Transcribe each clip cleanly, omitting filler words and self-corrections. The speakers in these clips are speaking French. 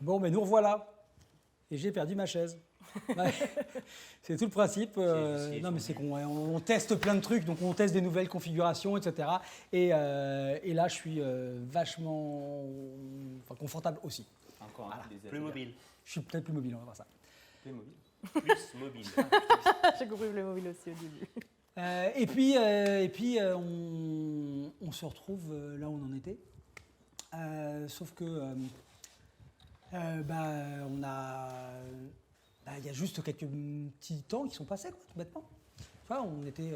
Bon, mais nous revoilà. Et j'ai perdu ma chaise. Ouais. C'est tout le principe. Non, mais c'est qu'on on teste plein de trucs, donc on teste des nouvelles configurations, etc. Et là, je suis vachement confortable aussi. Encore un peu des Plus mobile. Je suis peut-être plus mobile, on va voir ça. Plus mobile. Plus mobile. J'ai compris le mobile aussi au début. Et puis on se retrouve là où on en était. Sauf que on a, il y a juste quelques petits temps qui sont passés, quoi, tout bêtement. Enfin, on était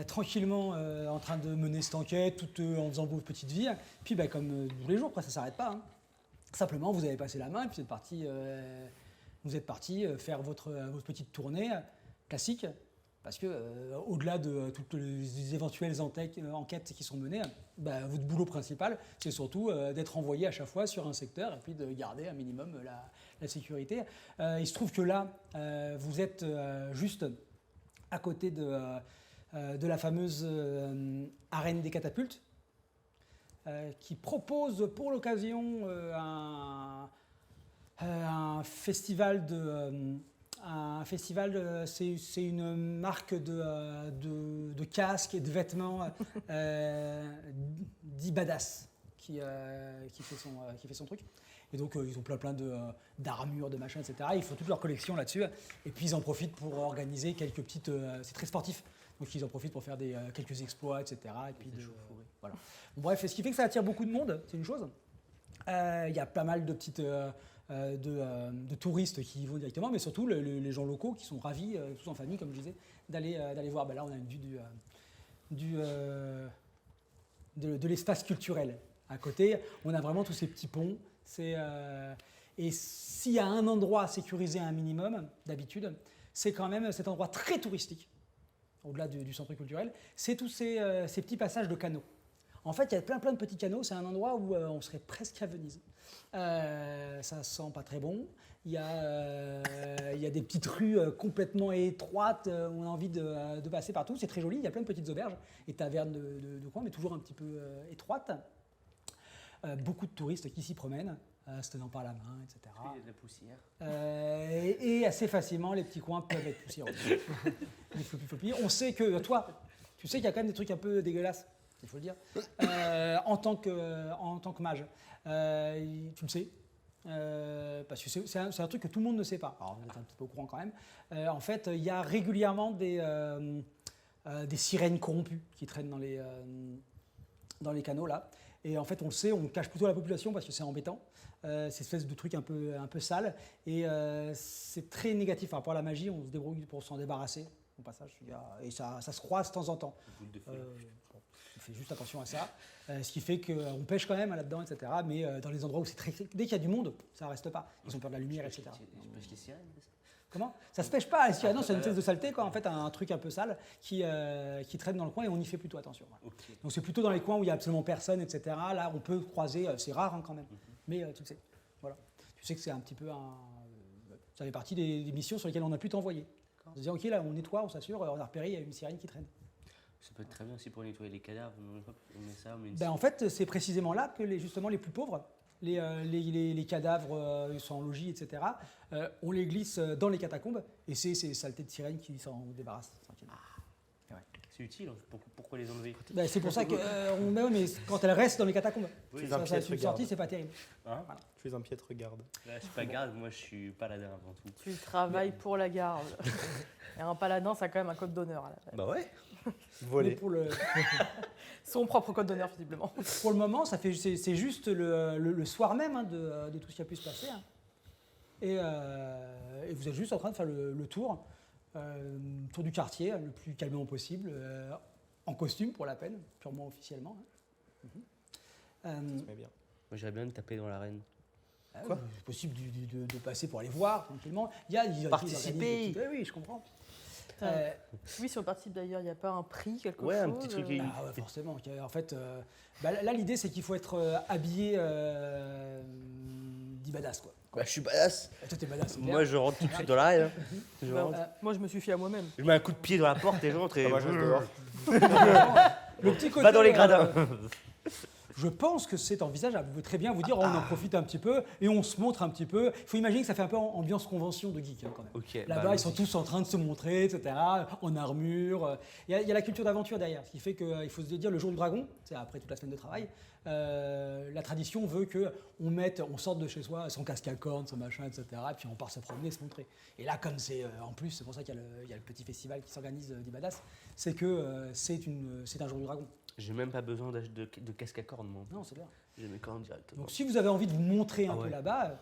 tranquillement en train de mener cette enquête, tout en faisant vos petites vies. Puis, comme tous les jours, quoi, ça s'arrête pas. Hein. Simplement, vous avez passé la main et puis vous êtes parti faire votre petite tournée classique. Parce que, au-delà de toutes les éventuelles enquêtes qui sont menées, votre boulot principal, c'est surtout d'être envoyé à chaque fois sur un secteur et puis de garder un minimum la sécurité. Il se trouve que là, vous êtes juste à côté de la fameuse arène des catapultes, qui propose pour l'occasion un festival c'est une marque de casques et de vêtements dit badass qui fait son truc. Et donc ils ont plein d'armures, de machins, etc. Ils font toute leur collection là-dessus. Et puis ils en profitent pour organiser quelques petites... c'est très sportif. Donc ils en profitent pour faire quelques exploits, etc. Et puis voilà. Bon, bref, ce qui fait que ça attire beaucoup de monde, c'est une chose. Il y a pas mal de petites... de touristes qui y vont directement, mais surtout les gens locaux qui sont ravis, tous en famille, comme je disais, d'aller voir. Là, on a une vue de l'espace culturel. À côté, on a vraiment tous ces petits ponts. Et s'il y a un endroit sécurisé à un minimum, d'habitude, c'est quand même cet endroit très touristique, au-delà du centre culturel, c'est tous ces petits passages de canaux. En fait, il y a plein de petits canaux. C'est un endroit où on serait presque à Venise. Ça sent pas très bon. Il y a des petites rues complètement étroites où on a envie de passer partout. C'est très joli. Il y a plein de petites auberges et tavernes de coin, mais toujours un petit peu étroites. Beaucoup de touristes qui s'y promènent, se tenant par la main, etc. Il y a de la poussière. Et assez facilement, les petits coins peuvent être poussiéreux. Les floppy. On sait que toi, tu sais qu'il y a quand même des trucs un peu dégueulasses. Il faut le dire, en tant que mage. Tu le sais, parce que c'est un truc que tout le monde ne sait pas. Alors, vous êtes un petit peu au courant quand même. En fait, il y a régulièrement des sirènes corrompues qui traînent dans les canaux, là. Et en fait, on le sait, on cache plutôt à la population parce que c'est embêtant. C'est une espèce de truc un peu sale. Et c'est très négatif par rapport à la magie. On se débrouille pour s'en débarrasser, au passage. Et ça se croise de temps en temps. On fait juste attention à ça, ce qui fait qu'on pêche quand même là-dedans, etc. Mais dans les endroits où c'est très... Dès qu'il y a du monde, ça ne reste pas. Ils ont peur de la lumière, etc. Tu pêches les sirènes, c'est ça? Comment? Ça se pêche pas, les sirènes, non, c'est une espèce de saleté, quoi. En fait, un truc un peu sale qui traîne dans le coin et on y fait plutôt attention. Voilà. Okay. Donc c'est plutôt dans les coins où il n'y a absolument personne, etc. Là, on peut croiser, c'est rare quand même, mais tu le sais. Voilà. Tu sais que c'est un petit peu ça fait partie des missions sur lesquelles on a pu t'envoyer. On se dit, ok, là, on nettoie, on s'assure, on a repéré, il y a une sirène qui traîne. Ça peut être très bien aussi pour nettoyer les cadavres. En fait, c'est précisément là que justement les plus pauvres, les cadavres sont en logis, etc., on les glisse dans les catacombes et c'est ces saletés de sirènes qui s'en débarrassent tranquillement. Ouais. C'est utile, pourquoi les enlever? C'est pour ça que mais quand elles restent dans les catacombes, ça une sortie, c'est pas terrible. Hein, voilà. Tu es un piètre garde. Là, je suis pas garde, moi je suis paladin avant tout. Tu travailles pour la garde. Et un paladin, ça a quand même un code d'honneur. Bah ouais. Voler. Son propre code d'honneur, visiblement. Pour le moment, c'est juste le soir même de tout ce qui a pu se passer. Hein. Et vous êtes juste en train de faire le tour du quartier le plus calmement possible, en costume pour la peine, purement officiellement. Ça se met bien. Moi, j'irais bien de taper dans l'arène. Quoi? C'est possible de passer pour aller voir tranquillement. Participer. Oui, je comprends. Oui, sur le participe d'ailleurs, il n'y a pas un prix, quelque chose? Ouais, un petit truc. Ouais, forcément. En fait, là, l'idée, c'est qu'il faut être habillé dit badass, quoi. Bah, je suis badass. Toi, t'es badass. Moi, je rentre tout de suite dans l'arène. Moi, je me suis fié à moi-même. Je mets un coup de pied dans la porte et j'entre. Moi, je reste dehors. Le petit côté, va dans les gradins. Je pense que c'est envisageable. Vous pouvez très bien vous dire, on en profite un petit peu et on se montre un petit peu. Il faut imaginer que ça fait un peu ambiance convention de geek, hein, quand même. Ok. Là-bas, ils sont tous en train de se montrer, etc., en armure. Il y a la culture d'aventure derrière, ce qui fait qu'il faut se dire le jour du dragon, c'est après toute la semaine de travail, la tradition veut qu'on sorte de chez soi son casque à cornes, son machin, etc., et puis on part se promener, se montrer. Et là, comme c'est en plus, c'est pour ça qu'il y a le petit festival qui s'organise d'Ibadas, c'est que c'est un jour du dragon. J'ai même pas besoin de casque à cornes, moi. Non, c'est clair. J'ai mes cornes directement. Donc si vous avez envie de vous montrer un Ah peu ouais. là-bas,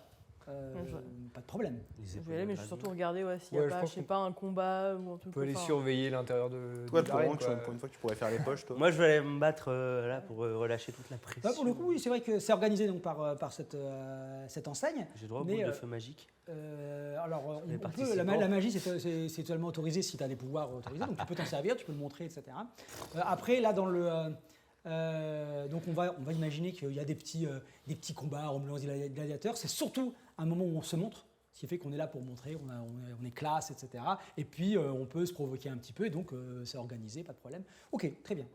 je- pas de problème. Les Je épaules vais aller, mais je de vais dragon. surtout regarder s'il n'y Ouais, a je pas, pense je sais qu'on pas, un combat ou un On truc. peut aller enfin, surveiller l'intérieur de Toi, de l'arène, Laurent, quoi. pour une fois que tu pourrais faire les poches, toi. Moi, je vais aller me battre là pour relâcher toute la pression. Bah, pour le coup, oui, c'est vrai que c'est organisé donc par cette enseigne. J'ai droit aux Mais, boules de feu magique. On Les peut, participants. la magie, c'est totalement autorisé si tu as des pouvoirs autorisés, donc tu peux t'en servir, tu peux le montrer, etc. Après, là, dans le. Donc, on va imaginer qu'il y a des petits combats, ambulance gladiateurs. C'est surtout un moment où on se montre, ce qui fait qu'on est là pour montrer, on est classe, etc. Et puis, on peut se provoquer un petit peu, et donc, c'est organisé, pas de problème. Ok, très bien.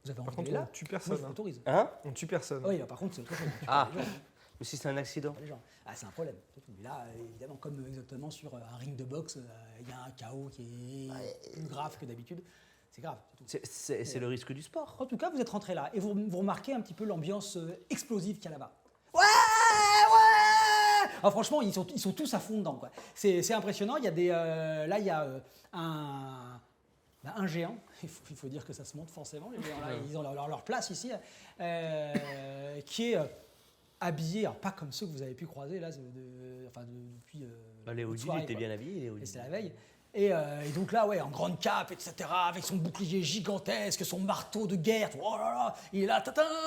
Vous avez Par envie contre, d'aller on là tue Moi, personne. je t'autorise. Hein? On tue personne. Oui, par contre, c'est autre chose. Tu Ah. peux les gens, hein. Mais si c'est un accident. Pas les gens. Ah, c'est un problème. C'est tout. Mais là, évidemment, comme exactement sur un ring de boxe, il y a un chaos qui est plus grave que d'habitude. C'est grave. C'est tout. C'est le risque du sport. En tout cas, vous êtes rentré là et vous remarquez un petit peu l'ambiance explosive qu'il y a là-bas. Ouais. Ah, franchement, ils sont tous à fond dedans, quoi. C'est impressionnant. Il y a là, il y a un géant. Il faut dire que ça se monte forcément. Les géants là, ils ont leur place ici, qui est habillé, alors pas comme ceux que vous avez pu croiser là, depuis. Léo l'autre Dil soirée, était quoi. bien habillé. Léo Et Dil. c'est la veille. Et donc là, ouais, en grande cape, etc., avec son bouclier gigantesque, son marteau de guerre, oh là là, il est là,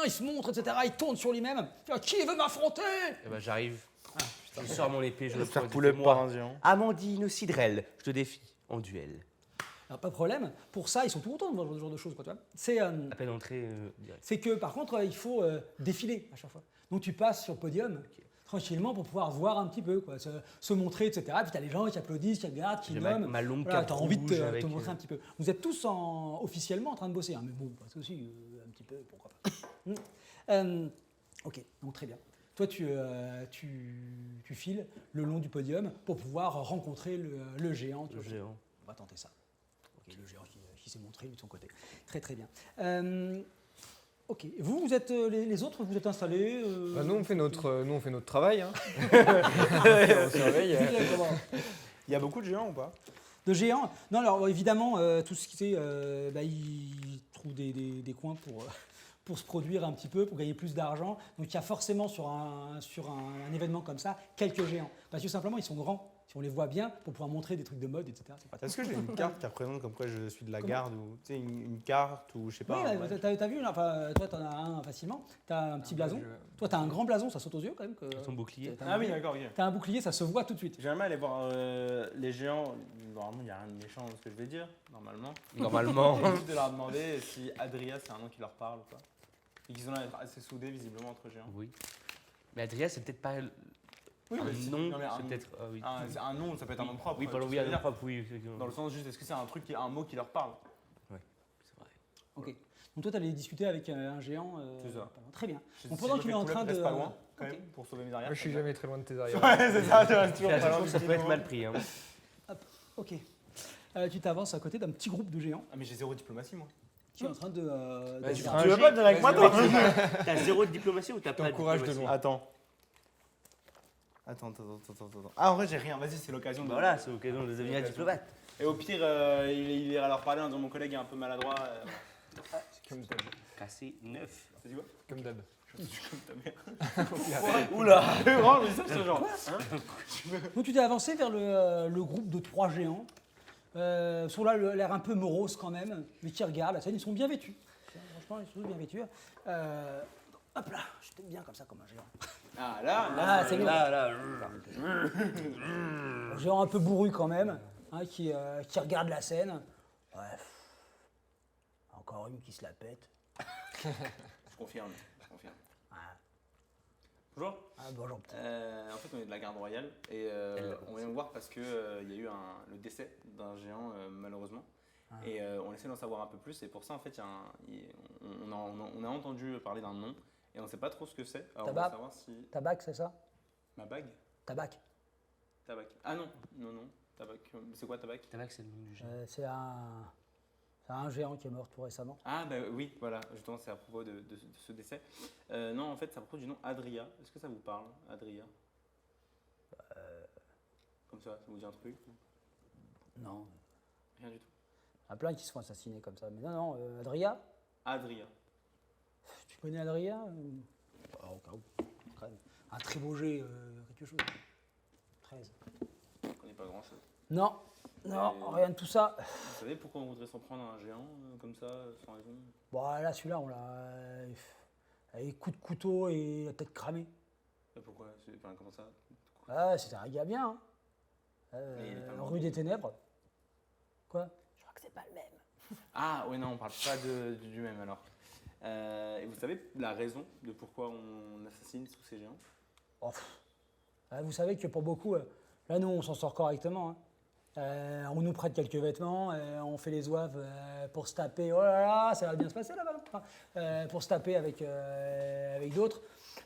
il se montre, etc., il tourne sur lui-même. Qui veut m'affronter? Eh ben, j'arrive. Je sors mon épée, je le Faire prends. poulet Moi, par un géant. Amandine Cidrel, je te défie en duel. Alors, pas de problème. Pour ça, ils sont tout contents de voir ce genre de choses, quoi, tu vois. C'est À peine entré direct. c'est que, par contre, il faut défiler à chaque fois. Donc, tu passes sur le podium, tranquillement, pour pouvoir voir un petit peu, quoi, se montrer, etc. Et puis, tu as les gens qui applaudissent, qui regardent, qui J'ai nomment. ma longue Voilà, cape tu as envie de rouge te avec, montrer un petit peu. Vous êtes tous officiellement en train de bosser, hein, mais bon, parce que aussi, un petit peu, pourquoi pas. Ok, donc très bien. Toi, tu files le long du podium pour pouvoir rencontrer le géant. Le géant. On va tenter ça. Ok, le géant qui s'est montré lui, de son côté. Très très bien. Ok, vous êtes les autres, vous êtes installés Bah, nous, on fait notre travail. Hein. On surveille. Il y a beaucoup de géants ou pas? De géants. Non, alors évidemment, tout ce qui est, ils trouvent des coins pour se produire un petit peu, pour gagner plus d'argent. Donc il y a forcément sur un événement comme ça quelques géants. Parce que simplement ils sont grands, si on les voit bien, pour pouvoir montrer des trucs de mode, etc. C'est pratique. Est-ce que j'ai une carte qui représente comme quoi je suis de la Comment? garde ou tu sais une carte ou je sais pas. Oui, un badge. t'as vu, là, enfin, toi t'en as un facilement, t'as un petit blason. Toi t'as un grand blason, ça saute aux yeux quand même. Son bouclier. T'as un Ah oui, bouclier. d'accord, ok. T'as un bouclier, ça se voit tout de suite. J'aimerais aller voir les géants. Normalement, il n'y a rien de méchant dans ce que je vais dire, normalement. Normalement. Et juste de leur demander si Adria, c'est un nom qui leur parle ou pas. Et qu'ils ont l'air assez soudés, visiblement, entre géants. Oui. Mais Adria, c'est peut-être pas Oui, un mais si- nom. non, mais C'est peut-être. Ah oui. C'est un nom, ça peut être un nom propre. Oui, tu pas vois oui, ce que un je veux nom dire. propre, oui. Effectivement. Dans le sens juste, est-ce que c'est un truc, un mot qui leur parle? C'est vrai. Ok. Donc toi t'allais discuter avec un géant. C'est ça. pas loin. Très bien. Je- Donc si pendant je qu'il est fais en poulet, train reste de. pas loin, quand Ok. même, pour sauver mes arrières. Moi, je suis jamais très loin de tes arrières. Ouais, c'est ça, tu restes toujours Fais pas loin attention, du ça petit peut être moment. mal pris. Hein. Ok. Tu t'avances à côté d'un petit groupe de géants Ah, mais j'ai zéro diplomatie, moi. qui est en train de. Vas-y, de- feras un Tu veux jet. pas venir avec moi, Vas-y, toi vas-y. T'as zéro de diplomatie ou t'as pas de T'encourages de diplomatie? loin. Attends. Ah, en vrai, j'ai rien. Vas-y, c'est l'occasion de. Bah voilà, c'est l'occasion de devenir diplomate. Et au pire, il ira leur parler en disant mon collègue est un peu maladroit. Comme d'hab. Cassé 9. Ça dit quoi? Comme d'hab. Oula Range ce genre. Donc tu t'es avancé vers le groupe de 3 géants. Ils sont là, l'air un peu morose quand même, mais qui regardent la scène. Ils sont bien vêtus. Franchement, ils sont tous bien vêtus. Hop là, je t'aime bien comme ça, comme un géant. Ah, là, Ah, c'est Là, Un géant un peu bourru quand même, hein, qui regarde la scène. Bref. Encore une qui se la pète. Je confirme. Ah, Bonjour. bonjour. En fait, on est de la garde royale et on vient vous voir parce qu'il y a eu le décès d'un géant, malheureusement. Et on essaie d'en savoir un peu plus. Et pour ça, en fait, on a entendu parler d'un nom. Et on ne sait pas trop ce que c'est. Alors on Tabac. va savoir si. Tabac, c'est ça? Ma bague? Tabac. Tabac. Ah non, non. Tabac. C'est quoi tabac? Tabac, c'est le nom du jeu. C'est un géant qui est mort tout récemment. Ah bah oui, voilà, justement c'est à propos de ce décès. Non, en fait c'est à propos du nom Adria. Est-ce que ça vous parle, Adria? Comme ça vous dit un truc? Non. Rien du tout. Il y en a plein qui se font assassiner comme ça. Mais non, Adria? Adria. Tu connais Adria? Au cas où. Quand même. Un très beau jet, quelque chose. 13. Je connais pas grand chose. Non, rien de tout ça. Vous savez pourquoi on voudrait s'en prendre à un géant comme ça, sans raison? Bon, là, celui-là, on l'a. Avec coup de couteau et la tête cramée. Pourquoi? Enfin, comment ça? Ah, c'était un gars bien. Hein. Mais il est pas mort. Rue des Ténèbres. Quoi? Je crois que c'est pas le même. Ah ouais non, on parle pas du même alors. Et vous savez la raison de pourquoi on assassine tous ces géants? Oh, vous savez que pour beaucoup, là, nous, on s'en sort correctement. Hein. On nous prête quelques vêtements, on fait les ouaves pour se taper. Oh là là, ça va bien se passer là-bas. Pour se taper avec d'autres.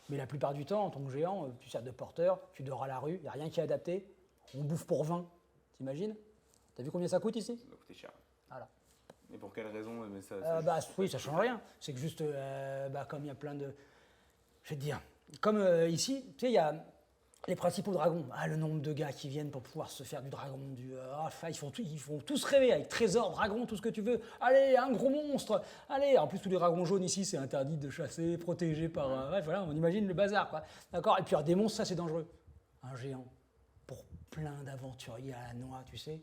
Mais la plupart du temps, en tant que géant, tu sers de porteur, tu dors à la rue, il n'y a rien qui est adapté. On bouffe pour 20. T'imagines? T'as vu combien ça coûte ici? Ça va coûter cher. Voilà. Mais pour quelle raison? Mais Oui, ça change rien. C'est que juste, comme il y a plein de. Je vais te dire, comme ici, tu sais, il y a les principaux dragons. Ah, le nombre de gars qui viennent pour pouvoir se faire du dragon, ils font tous rêver avec trésor, dragon, tout ce que tu veux. Allez, un gros monstre. Allez, en plus, tous les dragons jaunes ici, c'est interdit de chasser, protégé par. Voilà, on imagine le bazar, quoi. D'accord? Et puis, alors, des monstres, ça, c'est dangereux. Un géant, pour plein d'aventuriers à la noix, tu sais.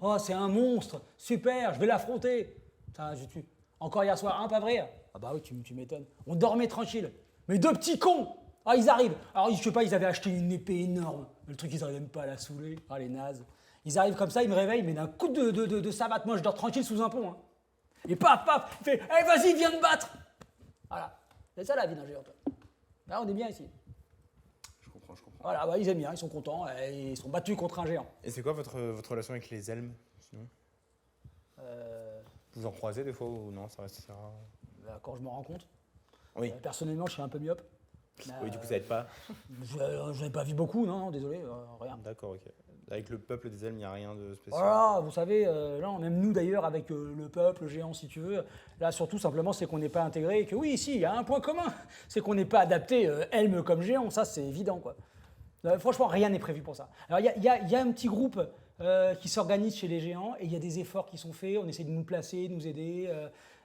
Oh, c'est un monstre, super, je vais l'affronter. Encore hier soir, pas vrai? Ah bah oui, tu m'étonnes. On dormait tranquille. Mais deux petits cons, ils arrivent. Alors, je sais pas, ils avaient acheté une épée énorme. Mais le truc, ils n'arrivaient même pas à la saouler. Ah, les nazes. Ils arrivent comme ça, ils me réveillent, mais d'un coup de savate, moi, je dors tranquille sous un pont. Hein. Et paf, il fait, vas-y, viens te battre. Voilà. C'est ça la vie d'un géant, toi. Là, on est bien ici. Je comprends. Voilà, ils aiment bien, ils sont contents, et ils sont battus contre un géant. Et c'est quoi votre relation avec les elmes sinon? Vous en croisez des fois ou non? Ça reste assez rare. Quand je me rends compte. Oui. Personnellement, je suis un peu myope. Oui, du coup, ça aide pas. Je n'ai pas vu beaucoup, non, désolé, rien. D'accord, ok. Avec le peuple des elmes, il n'y a rien de spécial. Voilà, vous savez, là, même nous d'ailleurs, avec le peuple géant, si tu veux, là, surtout, simplement, c'est qu'on n'est pas intégré et que oui, ici, il y a un point commun, c'est qu'on n'est pas adapté elme comme géant, ça, c'est évident, quoi. Franchement, rien n'est prévu pour ça. Alors, il y a un petit groupe qui s'organise chez les géants et il y a des efforts qui sont faits, on essaie de nous placer, de nous aider,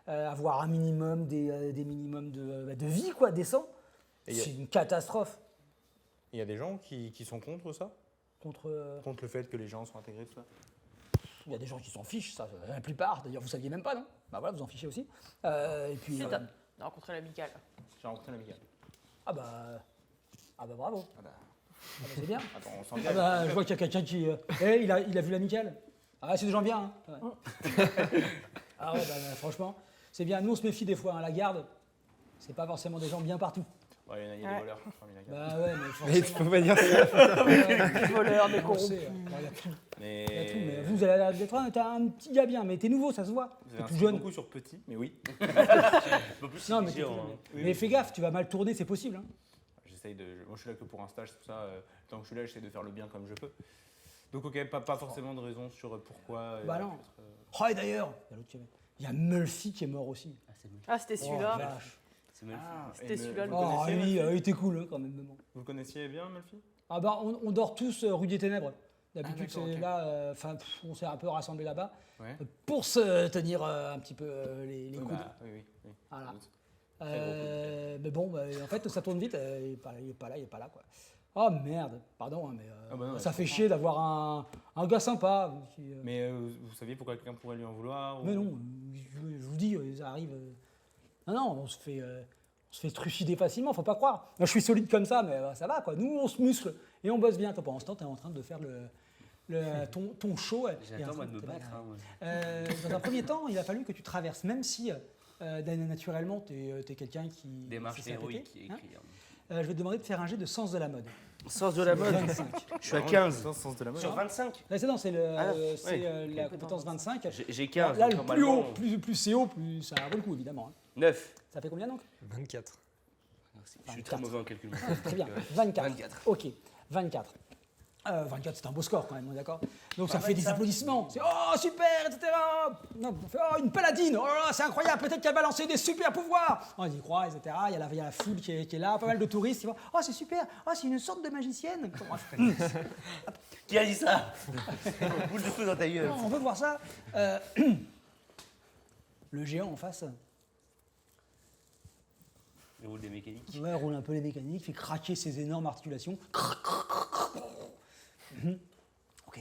avoir un minimum, des minimums de vie, quoi, décent. C'est une catastrophe. Il y a des gens qui sont contre ça? Contre Contre le fait que les gens soient intégrés, tout ça? il y a des gens qui s'en fichent, ça, la plupart. D'ailleurs, vous saviez même pas, non? Bah voilà, vous en fichez aussi. Et puis. C'est top. On a rencontré l'amical. J'ai rencontré l'amical. Ah bah bravo. Ah bah, Ah bah, c'est bien. attends, on Ah s'engage. bah, je vois qu'il y a quelqu'un qui. Il a vu l'amical. Ah, c'est des gens bien. Hein. Ouais. Ah ouais, bah, franchement, c'est bien. Nous, on se méfie des fois. Hein, la garde, c'est pas forcément des gens bien partout. Ouais, il y a des voleurs parmi la garde. Bah ouais, mais Mais tu peux pas dire ça. Des voleurs, des on corrompus. sait, il y a tout. Mais... Il y a tout, mais vous allez être t'as un petit gars bien, mais t'es nouveau, ça se voit. Vous T'es avez tout insisté jeune. beaucoup sur petit, mais oui. En plus, Non, c'est mais, des géants, hein. mais fais gaffe, tu vas mal tourner, c'est possible. Hein. J'essaye de... Moi, je suis là que pour un stage, c'est pour ça. Tant que je suis là, j'essaie de faire le bien comme je peux. Donc, ok, pas forcément de raison sur pourquoi... Bah non. peut-être, Oh, et d'ailleurs, il y a Mulfi qui est mort aussi. Ah, c'est Ah, c'était Oh, celui-là. vache. c'est Melfi. C'était celui-là, le Vous Oh, connaissiez lui, Melfi il était cool hein, quand même. Mais bon. Vous le connaissiez bien, Melfi? Ah bah, on dort tous rue des Ténèbres. D'habitude, d'accord, c'est ok. là, on s'est un peu rassemblés là-bas Ouais. pour se tenir un petit peu les Oui, coudes. bah, oui. Voilà. Sans doute. Très Mais bon, en fait, ça tourne vite, il est pas là, quoi. Oh merde, pardon, hein, mais Ah bah non, ça je fait comprends. chier d'avoir un gars sympa. Qui, Mais vous saviez pourquoi quelqu'un pourrait lui en vouloir mais non, je vous dis, ça arrive. Non, on se fait trucider facilement, faut pas croire. Moi, je suis solide comme ça, mais ça va, quoi. Nous, on se muscle et on bosse bien. Toi, pendant ce temps, tu es en train de faire ton show. J'attends moi de me battre. Hein, moi. Dans un premier temps, il a fallu que tu traverses, même si naturellement, tu es quelqu'un qui. Démarche sait s'attaquer, héroïque hein. écrit. Je vais te demander de faire un jet de sens de la mode. Sens de la mode. 25. Je suis à 15. Dans ce sens de la mode. Sur 25. Là, c'est non, c'est Ah, la ok. compétence 25. J'ai 15. Là, donc le plus haut, normalement, plus c'est haut, plus ça vaut le coup, évidemment. Hein. 9. Ça fait combien donc? 24. Merci. Je suis très 24. mauvais en calcul. Très bien, 24. 24. Ok, 24. 24, c'est un beau score quand même, on est d'accord. Donc ça fait des applaudissements. C'est oh super, etc. Non, on fait oh une paladine, oh là là, c'est incroyable, peut-être qu'elle va lancer des super pouvoirs. On y croit, etc. Il y a la foule qui est là, pas mal de touristes qui vont oh c'est super, oh c'est une sorte de magicienne. Qui a dit ça? Boule de feu dans ta gueule. On veut voir ça. Le géant en face, Le rôle des mécaniques. ouais, roule un peu les mécaniques, fait craquer ses énormes articulations. Ok.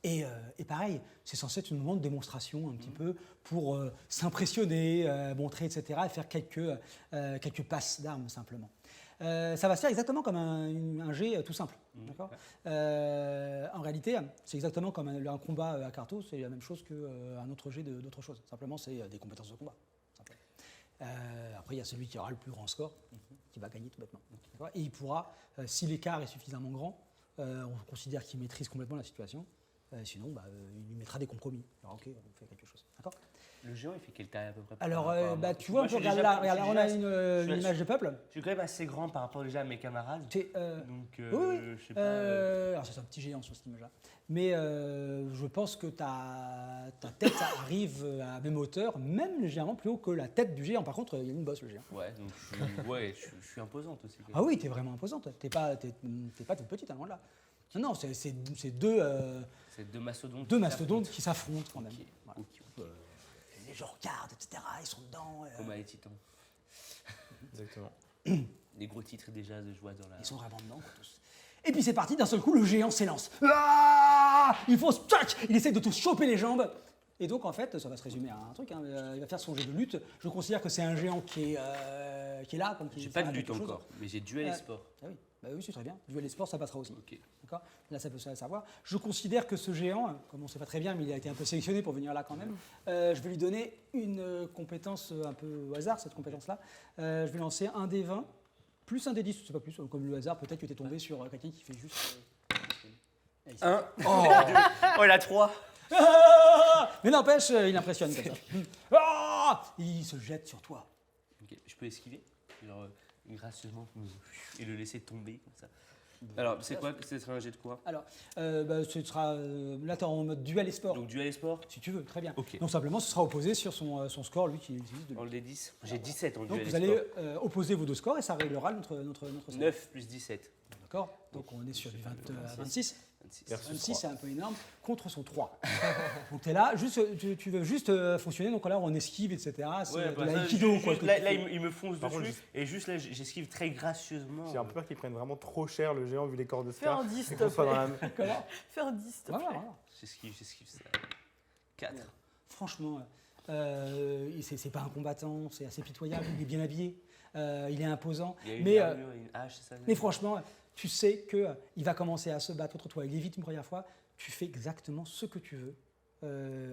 Et pareil, c'est censé être une moment de démonstration un petit peu pour s'impressionner, montrer, etc. et faire quelques passes d'armes simplement. Ça va se faire exactement comme un jet tout simple. D'accord. En réalité, c'est exactement comme un combat à carto, c'est la même chose qu'un autre jet d'autre chose. Simplement, c'est des compétences de combat. Simplement. Après, il y a celui qui aura le plus grand score qui va gagner tout bêtement. D'accord. Et il pourra, si l'écart est suffisamment grand, on considère qu'il maîtrise complètement la situation. Sinon, il lui mettra des compromis. Alors, ok, on fait quelque chose. D'accord. Le géant, il fait quelle taille à peu près? Alors, par rapport à moi? tu vois, on Moi, peut je suis regarder déjà- là. Regarde, je là, suis on a déjà- une image de peuple. Je suis quand même assez grand par rapport déjà à mes camarades. C'est, Donc, oui, je sais pas. alors c'est un petit géant sur cette image-là. Mais je pense que ta tête arrive à la même hauteur, même légèrement plus haut que la tête du géant. Par contre, il y a une bosse, le géant. Ouais, donc je suis imposante aussi. Ah oui, t'es vraiment imposante. T'es pas toute petite, hein, loin de là. Non, non, c'est deux C'est deux mastodontes. deux mastodontes qui s'affrontent quand même. Ok, Voilà. ok. Les gens regardent, etc. Ils sont dedans. Comme à les titans. Exactement. Les gros titres déjà de joie dans la. Ils sont vraiment dedans, quoi, tous. Et puis c'est parti, d'un seul coup, le géant s'élance. Ah, il faut tchac, il essaie de tout choper les jambes. Et donc, en fait, ça va se résumer à un truc. Hein, il va faire son jet de lutte. Je considère que c'est un géant qui est là. Comme J'ai pas de lutte encore, mais j'ai duel et sport. Ah oui, oui, c'est très bien. Duel et sport, ça passera aussi. Ok. D'accord. Là, ça peut se savoir. Je considère que ce géant, comme on ne sait pas très bien, mais il a été un peu sélectionné pour venir là quand même, je vais lui donner une compétence un peu au hasard, cette compétence-là. Je vais lancer un des 20, plus un des 10, c'est pas plus, comme le hasard, peut-être que tu es tombé sur quelqu'un qui fait juste... Un. Oh, oh, il a 3. Mais n'empêche, il impressionne comme ça. Ah, il se jette sur toi. Ok, je peux esquiver, genre gracieusement, et le laisser tomber comme ça. Alors, c'est quoi? Ce sera un jet de quoi? Alors, ce sera... là, tu es en mode duel et sport. Donc duel et sport. Si tu veux, très bien. Ok. Donc simplement, ce sera opposé sur son score, lui qui utilise de lui. Dans le D10. J'ai 17 en Donc duel vous et allez sport. opposer vos deux scores et ça réglera notre score. 9 plus 17. D'accord. Donc on est sur du 26. 26. 26, c'est un peu énorme, contre son 3. Donc tu es là, tu veux juste fonctionner, donc là on esquive, etc. C'est Ouais, de bah, la ça, aikido, juste- quoi. juste- là, il me fonce Par contre, dessus, et juste là, j'esquive très gracieusement. J'ai un peu peur qu'ils prennent vraiment trop cher le géant vu les corps de Fais un Scar. 10, Et s'il qu'on te soit dans plaît. la... Comment Fais un 10, s'il te Voilà, plaît. voilà. J'esquive ça. 4. Franchement, c'est pas un combattant, c'est assez pitoyable, il est bien habillé, il est imposant. Il y a une Mais, armure et une hache, c'est ça? mais franchement, tu sais qu'il va commencer à se battre contre toi. Il évite une première fois, tu fais exactement ce que tu veux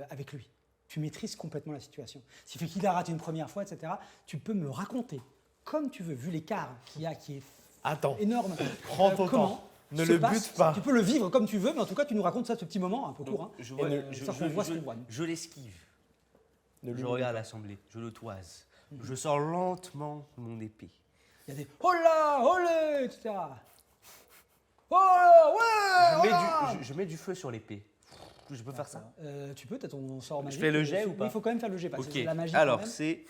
avec lui. Tu maîtrises complètement la situation. Ce qui fait qu'il a raté une première fois, etc. Tu peux me le raconter comme tu veux, vu l'écart qu'il y a, qui est Attends, énorme. prends ton Comment temps. Ne se le passe- bute pas. Tu peux le vivre comme tu veux, mais en tout cas, tu nous racontes ça, ce petit moment, un peu court. Hein. Je Et, vois, ça, on voit ce qu'on voit. je l'esquive. Ne Je le regarde l'assemblée, je le toise. Je sors lentement mon épée. Il y a des oh là, olé, etc. Oh là, ouais, oh là. Je mets du feu sur l'épée. Je peux faire ça? Tu peux, t'as ton sort magique. fais le jet ou pas? Il faut quand même faire le jet, parce que Ok, c'est la magie. quand alors même. c'est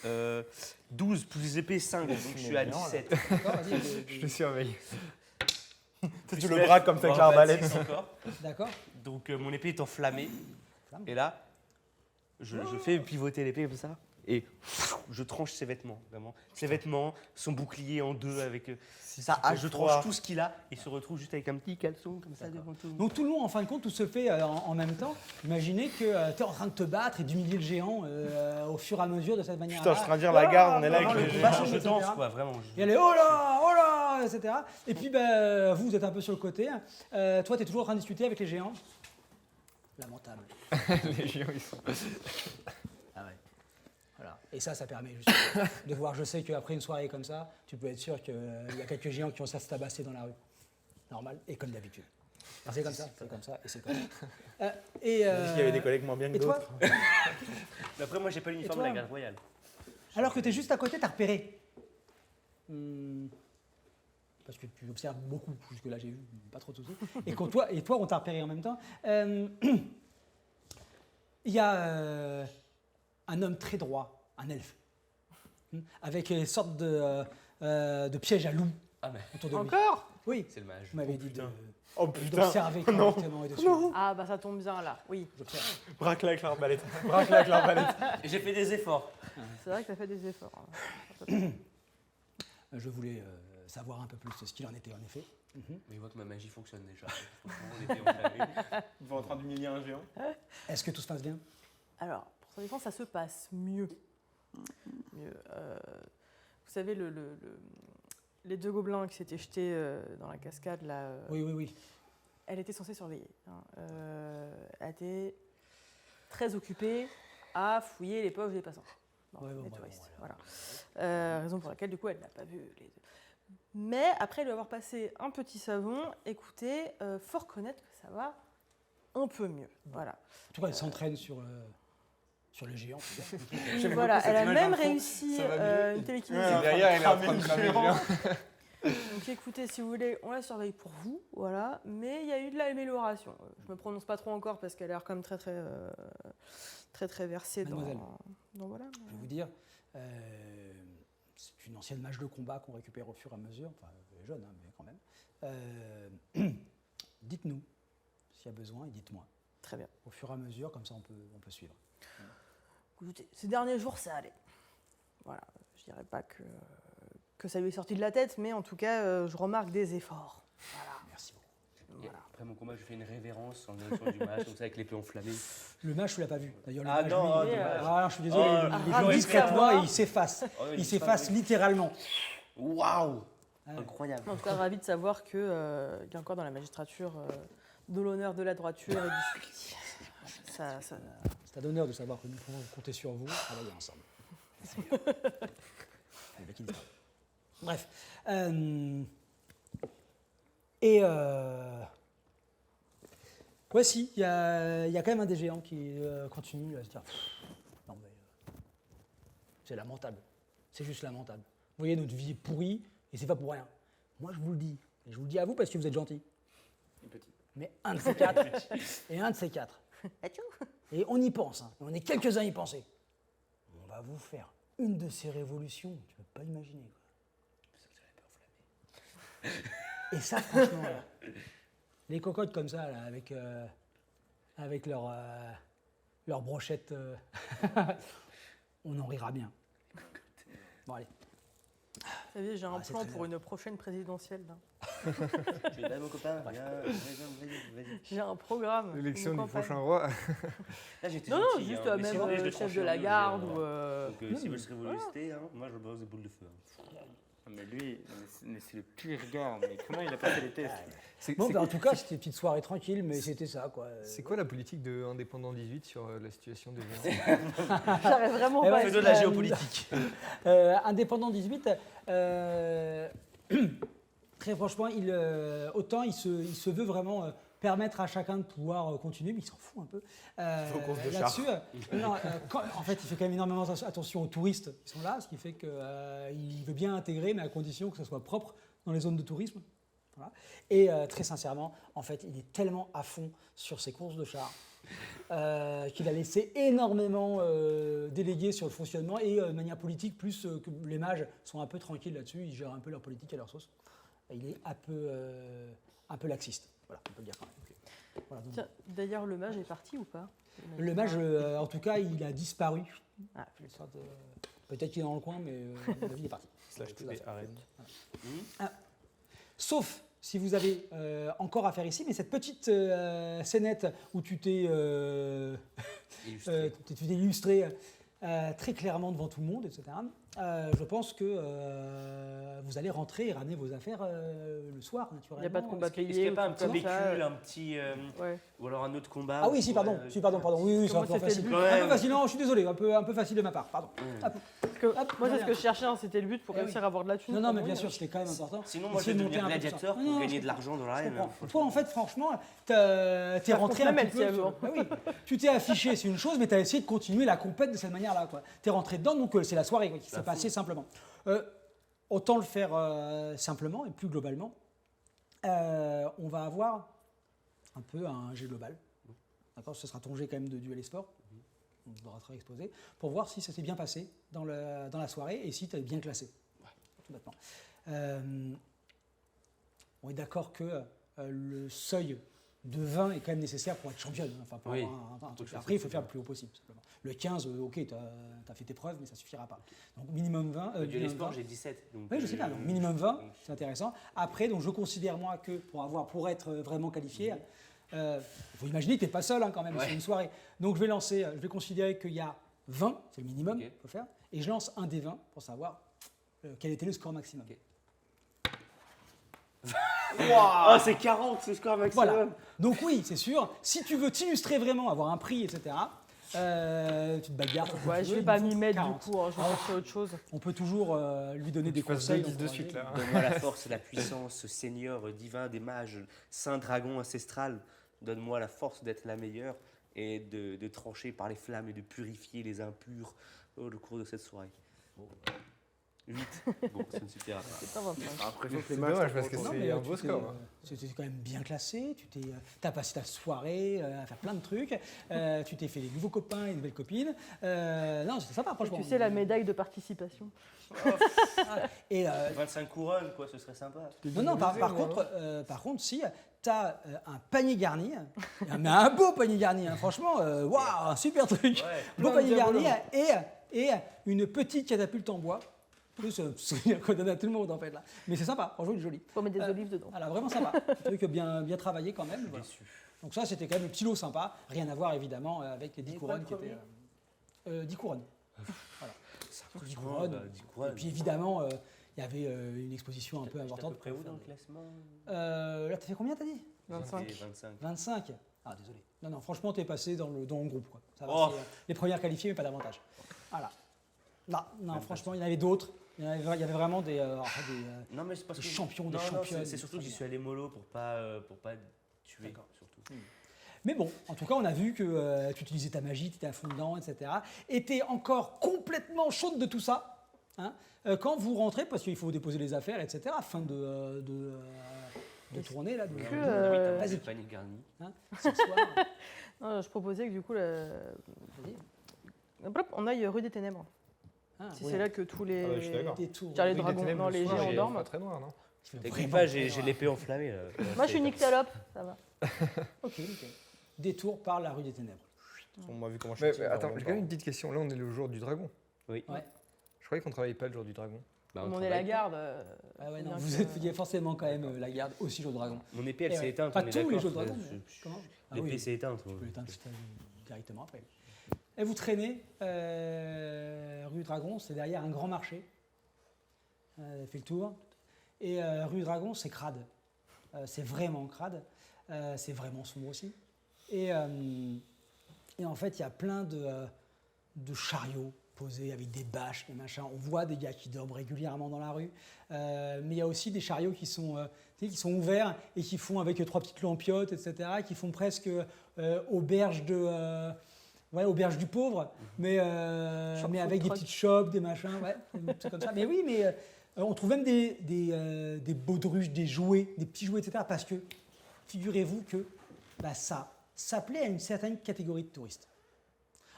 12 plus épée 5, donc je suis à bien, là. 17. D'accord, vas-y, Je te surveille. Plus Tu le 9, braques comme ça avec voire l'arbalète. 26 encore. D'accord. Donc mon épée est enflammée. Flamme. Et là, je fais pivoter l'épée comme ça. Et je tranche ses vêtements, vraiment. Ses vêtements, son bouclier en deux avec sa hache. Je tranche tout ce qu'il a. Et se retrouve juste avec un petit caleçon comme ça devant tout le monde. Donc tout le monde, en fin de compte, tout se fait en même temps. Imaginez que tu es en train de te battre et d'humilier le géant au fur et à mesure de cette manière-là. Putain, je suis en train de dire la garde, on est là vraiment, avec le le combat géant. change, Je etc. danse quoi, vraiment. Et elle est oh là, etc. Et puis vous êtes un peu sur le côté. Toi, tu es toujours en train de discuter avec les géants. Lamentable. Les géants, ils sont... Ah ouais. Voilà. Et ça permet justement de voir. Je sais qu'après une soirée comme ça, tu peux être sûr qu'il y a quelques géants qui vont se tabasser dans la rue. Normal, et comme d'habitude. C'est comme ça, c'est comme ça, et c'est comme ça. Il y avait des collègues moins bien que Et toi d'autres. Mais après, moi, j'ai pas l'uniforme de toi la garde royale. Alors que tu es juste à côté, tu as repéré parce que tu observes beaucoup, jusque-là j'ai vu, pas trop de soucis, et toi on t'a repéré en même temps. Il y a un homme très droit, un elfe, avec une sorte de piège à loup Ah, mais autour de lui. Encore? Oui, c'est le mage. vous m'avez dit Oh putain. d'observer correctement et de suivre. Ah bah ça tombe bien là, oui. J'observe. Braque-la avec l'arbalète. Braque-la avec l'arbalète. J'ai fait des efforts. C'est vrai que t'as fait des efforts. Hein. Je voulais savoir un peu plus de ce qu'il en était en effet. Mais il voit que ma magie fonctionne déjà. Franchement, on était enflammés. Vous êtes en train d'humilier un géant. Est-ce que tout se passe bien? Alors, pour sa défense, ça se passe mieux. Mieux. Vous savez, les deux gobelins qui s'étaient jetés dans la cascade, là, Oui. elle était censée surveiller. Hein. Elle était très occupée à fouiller les poches des passants. Non, Ouais, des bon, touristes. voilà. Voilà. Raison pour laquelle, du coup, elle n'a pas vu les deux. Mais après lui avoir passé un petit savon, écoutez, faut reconnaître que ça va un peu mieux. Voilà. En tout cas, elle s'entraîne sur le géant. J'aime Voilà, beaucoup cette elle a image même d'enfant. réussi Ça va mieux. une télékinésie. Et derrière, elle est en train de cramer le géant. Donc écoutez, si vous voulez, on la surveille pour vous, voilà. Mais il y a eu de l'amélioration. Je me prononce pas trop encore parce qu'elle a l'air quand même très versée Mademoiselle. dans voilà. Je vais vous dire, c'est une ancienne mage de combat qu'on récupère au fur et à mesure. Enfin, elle est jeune, hein, mais quand même. Dites-nous s'il y a besoin et dites-moi. Très bien. Au fur et à mesure, comme ça on peut suivre. Écoutez, ces derniers jours, ça allait. Voilà, je dirais pas que ça lui est sorti de la tête, mais en tout cas, je remarque des efforts. Voilà. Merci beaucoup. Et après mon combat, je fais une révérence en direction du mage, comme ça avec l'épée enflammée. Le mage, tu l'as pas vu. D'ailleurs, le Ah mage, non, lui, dommage. je suis désolé, Oh, il ravi joue de discrètement savoir. et il s'efface. Oh, Il s'efface littéralement. Waouh, Ah, incroyable. En tout cas, ravi de savoir qu'il y a encore dans la magistrature de l'honneur, de la droiture et du suivi. Ça, C'est un honneur de savoir que nous pouvons compter sur vous, travailler ensemble. Bref. Ouais, si, il y a quand même un des géants qui continue à se dire non, mais c'est lamentable. C'est juste lamentable. Vous voyez, notre vie est pourrie et c'est pas pour rien. Moi, je vous le dis. Et je vous le dis à vous parce que vous êtes gentils. Et petit. Mais un de ces quatre. Et un de ces quatre. Et on y pense, hein. On est quelques-uns à y penser. On va vous faire une de ces révolutions, tu peux pas imaginer. Quoi. Et ça, franchement, là, les cocottes comme ça, là, avec leur brochette, on en rira bien. Bon, allez. Vous savez, j'ai un c'est plan très pour bien. une prochaine présidentielle. Là. Tu es là, mon copain. Viens, vas-y. J'ai un programme. L'élection une du campagne. prochain roi. Là, j'étais Non, gentil, juste hein, mais même si vous voulez, je le chef tranche de en la deux, garde j'ai, ou. Donc, s'ils veulent se révoluster, hein, moi, je balance des boules de feu. hein. Mais lui, c'est le pire gars. Mais comment il a passé les tests? Bon, bah, en tout cas, c'était une petite soirée tranquille, mais c'était ça, quoi. C'est quoi la politique de Indépendant 18 sur la situation des géants? J'arrive vraiment Eh pas ouais, à Faisons de la géopolitique. Indépendant 18, très franchement, autant il se veut vraiment permettre à chacun de pouvoir continuer, mais il s'en fout un peu. Aux courses de Là-dessus, en fait, il fait quand même énormément attention aux touristes qui sont là, ce qui fait qu'il veut bien intégrer, mais à condition que ce soit propre dans les zones de tourisme. Voilà. Et très sincèrement, en fait, il est tellement à fond sur ses courses de chars qu'il a laissé énormément déléguer sur le fonctionnement et de manière politique, plus que les mages sont un peu tranquilles là-dessus, ils gèrent un peu leur politique à leur sauce. Et il est un peu laxiste, voilà, on peut le dire quand même. Voilà, donc, Tiens, d'ailleurs, le mage est parti ou pas? le mage, en tout cas, il a disparu. Ah, Une sorte de- Peut-être qu'il est dans le coin, mais la vie est partie. Slash toutes les arènes. Sauf si vous avez encore à faire ici, mais cette petite scénette où tu t'es Illustré. illustré très clairement devant tout le monde, etc. Je pense que vous allez rentrer et ramener vos affaires le soir, naturellement. Il n'y a pas de combat Est-ce qu'il payé. n'y a pas un ou petit tout comme ça, véhicule, un petit. Ouais. Ou alors un autre combat Ah oui, si, pardon, oui, c'est un Comment peu c'était facile. le but Un peu facile, non, je suis désolé, un peu facile de ma part, pardon. Hop. Parce que, Hop, moi, c'est voilà. ce que je cherchais, hein, c'était le but pour Eh réussir à avoir de la thune. Non, non, pour mais bien mourir. sûr, c'était quand même important. Sinon, moi, je Essayer vais de monter devenir un peu tout ça. gladiateur Non, pour non, gagner je de l'argent dans Je l'arène. comprends. Toi, en fait, franchement, t'es rentré un compte petit même, peu. si avant. Ah oui, tu t'es affiché, c'est une chose, mais t'as essayé de continuer la compète de cette manière-là. T'es rentré dedans, donc c'est la soirée quoi, qui s'est passée simplement. autant le faire simplement et plus globalement. On va avoir un peu un jet global. D'accord, ce sera ton jet quand même de duel et sport. On devra être exposé pour voir si ça s'est bien passé dans la soirée et si tu es bien classé. Tout bêtement. On est d'accord que le seuil de 20 est quand même nécessaire pour être championne. Enfin, pour Oui. avoir un truc. Après, il faut faire le plus haut possible. Simplement. Le 15, ok, tu as fait tes preuves, mais ça ne suffira pas. Donc minimum 20. Du minimum sport, 20. j'ai 17. Donc, Oui, je sais bien. Donc minimum 20, c'est intéressant. Après, donc, je considère moi que pour être vraiment qualifié, il faut imaginer que tu n'es pas seul quand même, Ouais. c'est une soirée. Donc je vais considérer qu'il y a 20, c'est le minimum Ok. qu'il faut faire, et je lance un des 20 pour savoir quel était le score maximum. Ok. Ah, c'est 40 ce score maximum. Voilà. Donc oui, c'est sûr, si tu veux t'illustrer vraiment, avoir un prix, etc., tu te bagarres. Ouais, je vais pas m'y mettre du coup, hein, je vais chercher autre chose. On peut toujours lui donner des Tu fasses conseils. 2-10 de d'encourager. suite là. Donne-moi la force et la puissance, Seigneur divin des mages, Saint Dragon ancestral. Donne-moi la force d'être la meilleure et de trancher par les flammes et de purifier les impurs au cours de cette soirée. 8. Bon, ça ne suffira pas. C'est pas 25. Après, C'est dommage parce que Non, c'est mais un tu beau t'es, score. C'était quand même bien classé, t'as passé ta soirée à faire plein de trucs, tu t'es fait des nouveaux copains et des nouvelles copines. Non, c'était sympa, Et franchement. tu sais, la médaille de participation. Et, 25 couronnes, quoi, ce serait sympa. non, par contre, si tu as un panier garni, mais un beau panier garni, hein, franchement, waouh, un super truc. Ouais. Beau Plein de panier garni diabolins. et une petite catapulte en bois. Plus, c'est qu'on donne à tout le monde en fait là. Mais c'est sympa, franchement, il est joli. Faut mettre des olives dedans. Voilà, vraiment sympa. Un truc bien travaillé quand même. Voilà. Déçu. Donc ça, c'était quand même le petit lot sympa. Rien à voir évidemment avec les 10 Et couronnes qui quoi le étaient... 10 couronnes. Voilà. 10 Oh, couronnes. bah, 10 couronnes. Et puis évidemment, il y avait une exposition un peu J'étais à importante. peu près où pour dans le faire classement là, t'as fait combien, t'as dit 25. J'étais 25. 25. Ah, désolé. Non, franchement, t'es passé dans le groupe. Quoi. Ça va, Oh. c'est, les premières qualifiées, mais pas davantage. Voilà. Non, franchement, il y en avait d'autres. Il y avait vraiment des Non, mais c'est parce des que champions, des non, championnes. c'est surtout que j'y suis allé mollo pour pas tuer. D'accord. Surtout. Mais bon, en tout cas, on a vu que tu utilisais ta magie, tu étais à fond dedans, etc. Et tu es encore complètement chaude de tout ça. Hein, quand vous rentrez, parce qu'il faut déposer les affaires, etc., afin de tourner, là, de Oui, euh, t'as vas-y. le panier garni. Hein, ce soir. Non, je proposais que du coup, Vas-y. hop, on aille rue des Ténèbres. Ah, Si ouais. c'est là que tous les. Ah ouais, je suis d'accord. Des tours. Car les Oui, des dragons, ténèbres, non, le les soir, géants il est dorment. pas très noir, non? Tu fais T'inquiète vraiment pas, j'ai très l'épée enflammée. Là. Moi, je suis une nyctalope, ça va. Ok, nickel. Détour par la rue des Ténèbres. On m'a vu comment je Bah, suis. bah, Attends, j'ai quand même une petite question. Là, on est le jour du dragon. Oui. Ouais. Je croyais qu'on travaillait pas le jour du dragon. Bah, Comme on est travaille. la garde. Ah ouais, non, bien vous que- êtes forcément quand même la garde aussi jour de dragon. Mon épée, elle Et s'est ouais. éteinte. Pas on est tous les d'accord. jeux de dragon. mais comment Ah L'épée oui, s'est éteinte. tu peux l'éteindre directement après. Et vous traînez rue Dragon, c'est derrière un grand marché. Fait le tour. Et rue Dragon, c'est crade. C'est vraiment crade. C'est vraiment sombre aussi. Et en fait, il y a plein de chariots posés avec des bâches, des machins. On voit des gars qui dorment régulièrement dans la rue. Mais il y a aussi des chariots qui sont ouverts et qui font avec 3 petites lampiotes, etc., qui font presque auberge du pauvre, mais avec des truck. petites shops, des machins, ouais, des trucs comme ça. Mais oui, mais on trouve même des baudruches, des jouets, des petits jouets, etc. Parce que figurez-vous que ça plaît à une certaine catégorie de touristes.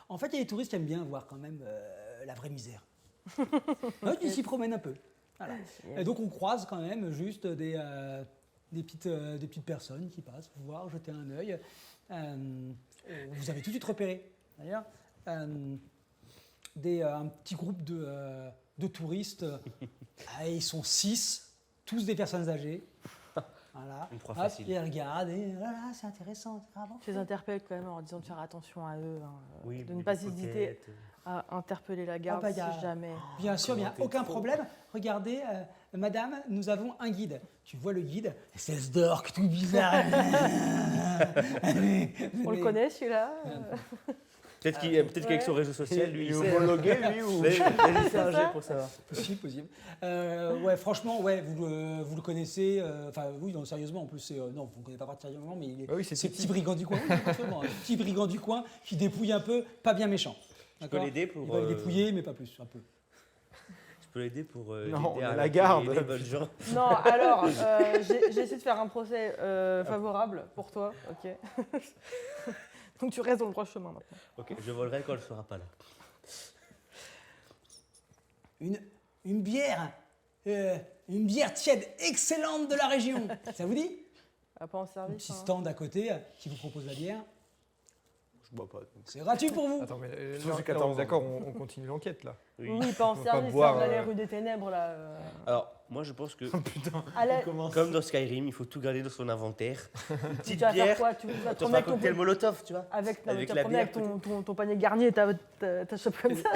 En fait, il y a des touristes qui aiment bien voir quand même la vraie misère. Ouais, ils s'y promènent un peu. Voilà. Et donc on croise quand même juste des petites personnes qui passent voir, jeter un œil. Vous avez tout de suite repéré, d'ailleurs, un petit groupe de touristes. Ils sont 6, tous des personnes âgées. Voilà. Une proie Hop, facile. ils regardent et voilà, c'est intéressant. Ah bon. Je les interpelle quand même en leur disant de faire attention à eux, hein, Oui, de ne des pas hésiter coquettes. à interpeller la garde bah, y a- si jamais. Bien sûr, il n'y a comment t'es aucun trop. problème. Regardez, madame, nous avons un guide. Tu vois le guide, espèce d'orque tout bizarre. On le connaît celui-là Peut-être qu'avec son réseau social, lui, il sait. homologué, lui, ou Vas-y, fais C'est un ça jet pour savoir. Possible. Ouais, franchement, ouais, vous le connaissez. Enfin, oui, non, sérieusement, en plus, non, vous ne connaissez pas particulièrement, mais il est, Ah oui, c'est ce petit. petit brigand du coin. Oui, absolument, un petit brigand du coin qui dépouille un peu, pas bien méchant. Je peux l'aider pour. Il va le dépouiller, mais pas plus, un peu. Je peux l'aider pour Non, l'aider on a à la arrêter garde. les bonnes gens. Non, alors, j'ai essayé de faire un procès favorable pour toi, ok. Donc tu restes dans le droit chemin maintenant. Ok, je volerai quand elle sera pas là. Une bière tiède excellente de la région. Ça vous dit? Pas en Un service. petit hein. stand à côté qui vous propose la bière. Je bois pas. C'est gratuit pour vous. Attends, mais Surtout non, j'ai 14 ans. d'accord, on continue l'enquête là. Oui, pas en On va service, boire, on allait rue des Ténèbres là. Alors, moi je pense que, Putain, Allez, comme dans Skyrim, il faut tout garder dans son inventaire. Une tu petite vas faire bière, quoi? Tu vas te tu promener fais un avec ton, cocktail molotov, tu vois. avec, non, mais avec tu vas la te promener avec bière, ton panier garni et ta chope comme ça.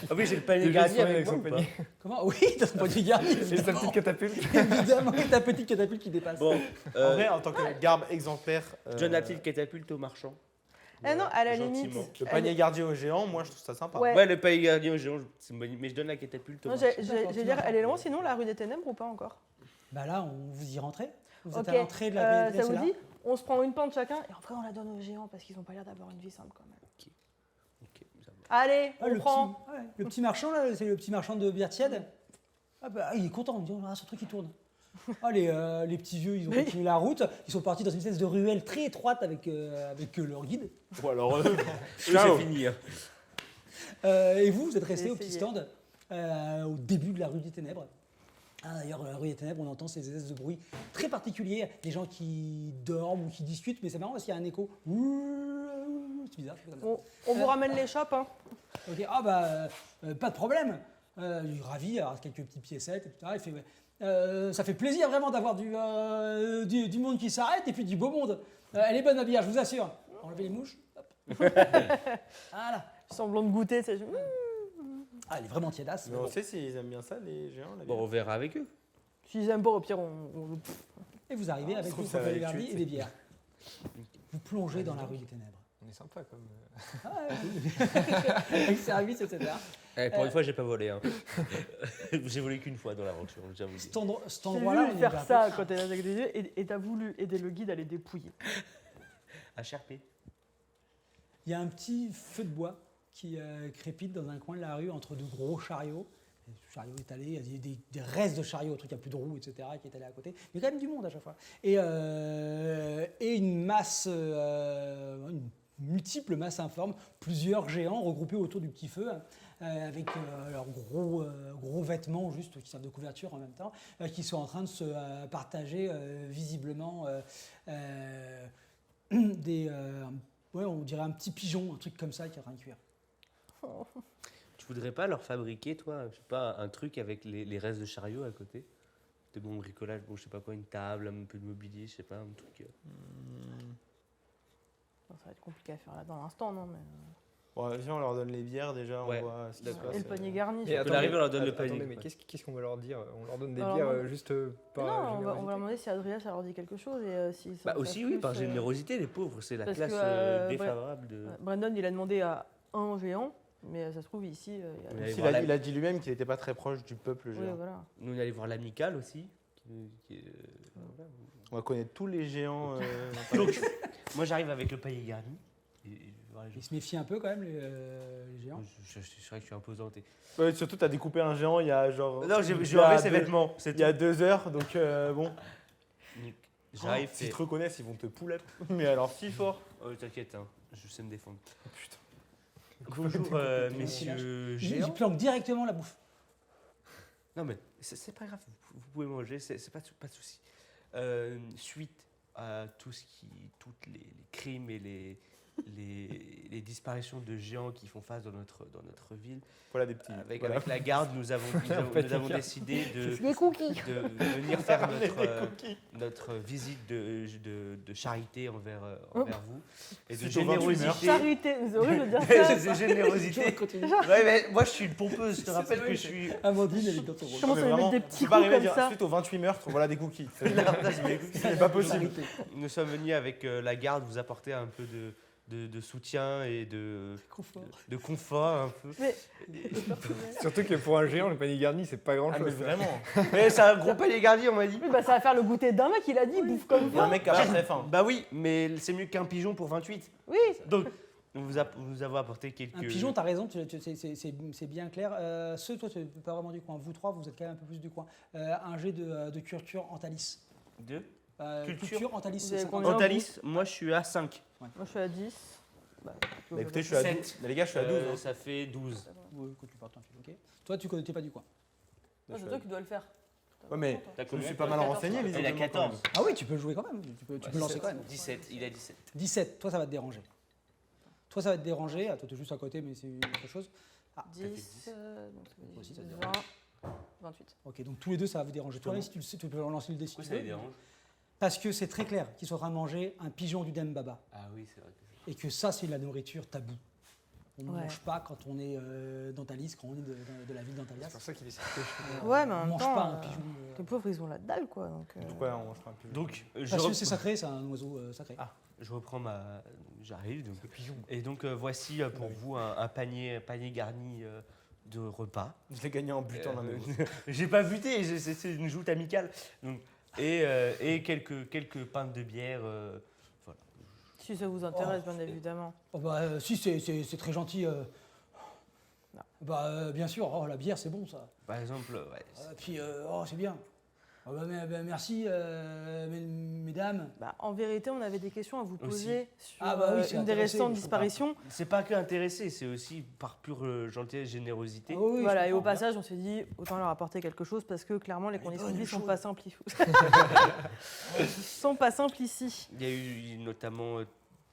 Ah oui, j'ai le panier Déjà, garni il se avec avec moi son ou pas panier. Comment? Oui, t'as ton panier garni. Et sa Évidemment, petite catapulte. évidemment, ta petite catapulte qui dépasse. Bon, en vrai, en tant que garde exemplaire, je donne la petite catapulte au marchand. Eh non, à la Gentiment. limite. le panier gardien au géant, moi je trouve ça sympa. Ouais. Ouais, le panier garni au géant, c'est une bonne idée, mais je donne la catapulte au Non, marchand. j'allais dire, elle est loin sinon, la rue des Ténèbres ou pas encore? Bah là, vous y rentrez. Vous êtes Ok, à l'entrée de la ça c'est vous là. dit? On se prend une pinte chacun et après on la donne aux géants parce qu'ils ont pas l'air d'avoir une vie simple quand même. Ok, ça va. Allez, Ah, on prend. le petit marchand, là, c'est le petit marchand de bière tiède. Ah bah, il est content, il dit, ah, ce truc il tourne. Ah, les petits vieux, ils ont Oui. continué la route, ils sont partis dans une espèce de ruelle très étroite avec leur guide. Ou alors, Eux, ciao. c'est fini. Hein. Et vous êtes resté J'ai au petit essayé. stand au début de la rue des Ténèbres. Ah, d'ailleurs, la rue des Ténèbres, on entend ces espèces de bruits très particuliers, des gens qui dorment ou qui discutent, mais c'est marrant parce qu'il y a un écho. C'est bizarre, c'est comme ça. On vous ramène les chopes, hein. Ok, ah bah, pas de problème. Il est ravi, alors quelques petites piécettes, etc. Il fait, ouais, ça fait plaisir vraiment d'avoir du monde qui s'arrête et puis du beau monde. Elle est bonne ma bière, je vous assure. Enlevez les mouches. Hop. Voilà. Semblant de goûter, c'est. Ah, elle est vraiment tiédasse. Mais on sait s'ils aiment bien ça, les géants. la Bon, bière. on verra avec eux. S'ils aiment pas, au pire, on. Et vous arrivez avec trouve une ça va cocktail aller verdi tuer, et des bières. Vous plongez dans la rue des Ténèbres. On est sympa comme. Avec service, etc. Pour une fois, j'ai pas volé. Hein. J'ai volé qu'une fois dans l'aventure, j'avoue. Cet J'ai endroit-là, vu on est faire vers- ça quand elle a avec des yeux et t'as voulu aider le guide à les dépouiller. HRP. Il y a un petit feu de bois qui crépite dans un coin de la rue entre deux gros chariots. Le chariot étalé, il y a des restes de chariots, un truc à plus de roues, etc., qui est allé à côté. Il y a quand même du monde à chaque fois. Et une masse, une multiple masse informe, plusieurs géants regroupés autour du petit feu, avec leurs gros vêtements juste qui servent de couverture en même temps, qui sont en train de se partager visiblement ouais, on dirait un petit pigeon, un truc comme ça qui est en train de cuire. Tu voudrais pas leur fabriquer, toi, je sais pas, un truc avec les restes de chariot à côté? De bon bricolage, bon, je sais pas quoi, une table, un peu de mobilier, je sais pas, un truc. Ça va être compliqué à faire là dans l'instant, non mais... Bon, viens, on leur donne les bières déjà, Ouais, on voit ce qui se d'accord. passe. Et le panier garni. Mais On peut l'arriver, on leur donne le attendez, panier. mais quoi. qu'est-ce qu'on va leur dire? On leur donne des Alors, bières non. juste par Non, on va générosité. leur demander si Adria, ça leur dit quelque chose et si ça Bah en aussi, savent oui, plus, par générosité, les pauvres, c'est la parce classe que, défavorable de. Brandon, il a demandé à un géant, mais ça se trouve ici, il y a... On allait Il voir a, il a dit lui-même qu'il n'était pas très proche du peuple Oui, géant. voilà. Nous, on allait voir l'amicale aussi. Voilà. On va connaître tous les géants. Donc, moi, j'arrive avec le panier garni. Et je vais voir les gens. Ils se méfient un peu quand même, les géants. C'est vrai que je suis imposante. Ouais, surtout, t'as découpé un géant il y a genre. Non, il y j'ai a enlevé ses deux- vêtements. C'est Il y a 2 heures, donc bon. J'arrive. S'ils te reconnaissent, ils vont te poulet. Mais alors, si fort. Oh, t'inquiète, hein, je sais me défendre. Oh, putain. Bonjour, messieurs Ils géants. planquent directement la bouffe. Non, mais c'est pas grave, vous pouvez manger, c'est pas de souci. Suite à toutes les crimes et les disparitions de géants qui font face dans notre ville, Voilà des petits. avec voilà. la garde, nous avons décidé Des cookies. de venir faire notre visite de charité envers vous et de Suite au 28 générosité. Charité, c'est horrible de dire ça. de générosité. Ouais, mais moi je suis une pompeuse, je te rappelle que je suis. Amandine, elle est dans ton rôle. Comment Mais ça, ils vraiment, mettent des petits tu vas coups arriver à comme dire, ça. suite aux 28 meurtres, voilà des cookies. C'est C'est pas possible. Nous sommes venus avec la garde vous apporter un peu de soutien et de confort un peu. Mais Surtout que pour un géant, le panier garni, c'est pas grand Ah, mais chose. vraiment. Mais c'est un gros panier gardien, on m'a dit. oui, bah, ça va faire le goûter d'un mec, il a dit, bouffe comme Il y a un ça. mec qui a pas très faim. Bah oui, mais c'est mieux qu'un pigeon pour 28. Oui, Donc, Nous avons apporté quelques. Un pigeon, t'as raison, c'est bien clair. Toi, tu n'es pas vraiment du coin. Vous trois, vous êtes quand même un peu plus du coin. Un jet de culture Antalis. Deux. Culture Antalis, Vous c'est avez 50. combien Antalis, moi je suis à 5. Moi, je suis à 10. Bah, écoutez, je suis à 7. 12. Mais les gars, je suis à 12. hein. Ça fait 12. Ouais, quand tu parles, t'en fais, ok. Toi, tu n'es pas du coin. Non, c'est toi qui dois le faire. Ouais, mais T'as je me combien, suis pas toi mal 14, renseigné, Il a visiblement. 14. Ah oui, tu peux jouer quand même. Tu peux lancer quand même. 17, il a 17. 17, toi, ça va te déranger. Toi, ça va te déranger. Ah, toi, tu es juste à côté, mais c'est autre chose. Ah, 10, donc ça fait Aussi, ça te 20, 28. ok, donc tous les deux, ça va vous déranger. Toi, Comment si tu le sais, tu peux lancer le dé si Pourquoi tu ça les veux. dérange? Parce que c'est très clair qu'ils sont en train de manger un pigeon du Dembaba. Ah oui, c'est vrai. Et que ça, c'est de la nourriture taboue. On ne Ouais. mange pas quand on est d'Antalis, quand on est de la ville C'est d'Antalias. pour ça qu'il est cité. Ouais, mais en on même mange temps, pas un pigeon. les pauvres, ils ont la dalle, quoi. Donc, Pourquoi on mange pas un pigeon? Donc, Parce que c'est sacré, c'est un oiseau sacré. Ah. je reprends ma. J'arrive. Donc, Un pigeon. et donc, voici pour vous un panier garni de repas. Je l'ai gagné en butant l'un de vous. J'ai pas buté, c'est une joute amicale. Donc, et quelques pintes de bière. Voilà. si ça vous intéresse, Oh, bien évidemment. Oh, bah, si, c'est très gentil. Bah, bien sûr, oh, la bière, c'est bon, ça. Par exemple, ouais, Puis, oh, c'est bien. Oh, bah, merci, mesdames. Bah, en vérité, on avait des questions à vous poser sur Ah bah oui, c'est une des intéressé, récentes mais faut disparitions. c'est pas que intéressé, c'est aussi par pure gentillesse, générosité. Ah oui, Voilà, je et au comprends, passage, on s'est dit autant leur apporter quelque chose parce que clairement, les conditions de bonne vie sont chose. pas simples. sont pas simples ici. Il y a eu notamment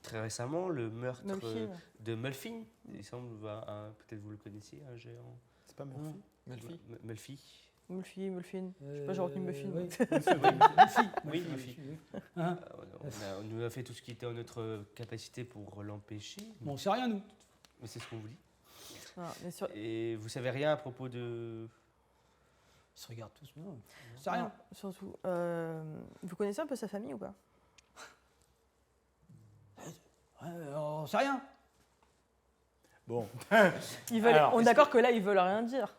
très récemment le meurtre Melfi, de Melfi. Il semble, peut-être vous le connaissiez, un géant. C'est pas Murphy. Melfi. Melfi. Mulfine. Je sais pas, j'ai retenu Muffin. Oui, Oui, Melfi. Hein. On nous a fait tout ce qui était en notre capacité pour l'empêcher. Bon, c'est rien, nous. Mais c'est ce qu'on vous dit. Ah, mais sur- Et vous savez rien à propos de. Ils se regardent tous, mais non, c'est rien. Ah, surtout, vous connaissez un peu sa famille ou pas? On sait rien. Bon. Ils veulent, Alors, on est est-ce d'accord que là, ils veulent rien dire.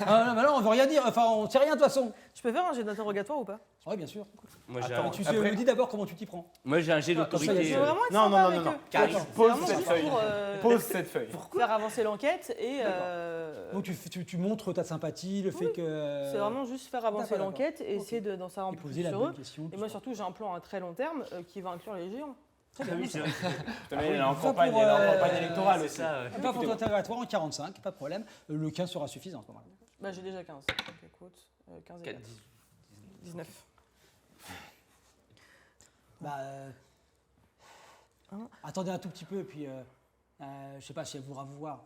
Ah, non, on veut rien dire. Enfin, on sait rien de toute façon. Je peux faire un jet d'interrogatoire ou pas? Oui, bien sûr. Moi, j'ai Attends, un, Tu après- me dis d'abord comment tu t'y prends. moi, j'ai un jet ça, d'autorité. il y Je a- veux vraiment être Non, sympa non, avec non, eux. non. Carré. C'est Pose vraiment cette juste feuille. pour Pose cette feuille. faire avancer l'enquête et Donc tu montres ta sympathie, le fait que. c'est vraiment juste faire avancer D'accord, l'enquête et Ok. essayer d'en savoir un Et peu plus poser la sur bonne eux. question. Et moi surtout, j'ai un plan à très long terme qui va inclure les géants. Ah oui, c'est vrai. Putain, mais il est en Ça campagne, pour, il est en euh, campagne électorale C'est aussi. ça. Un pas pour interrogatoire en 45, pas de problème. Le 15 sera suffisant à ce moment-là. Bah j'ai déjà 15. Donc écoute, 15 et 4. 19. Bah, Hein attendez un tout petit peu, et puis je sais pas si elle voudra vous voir.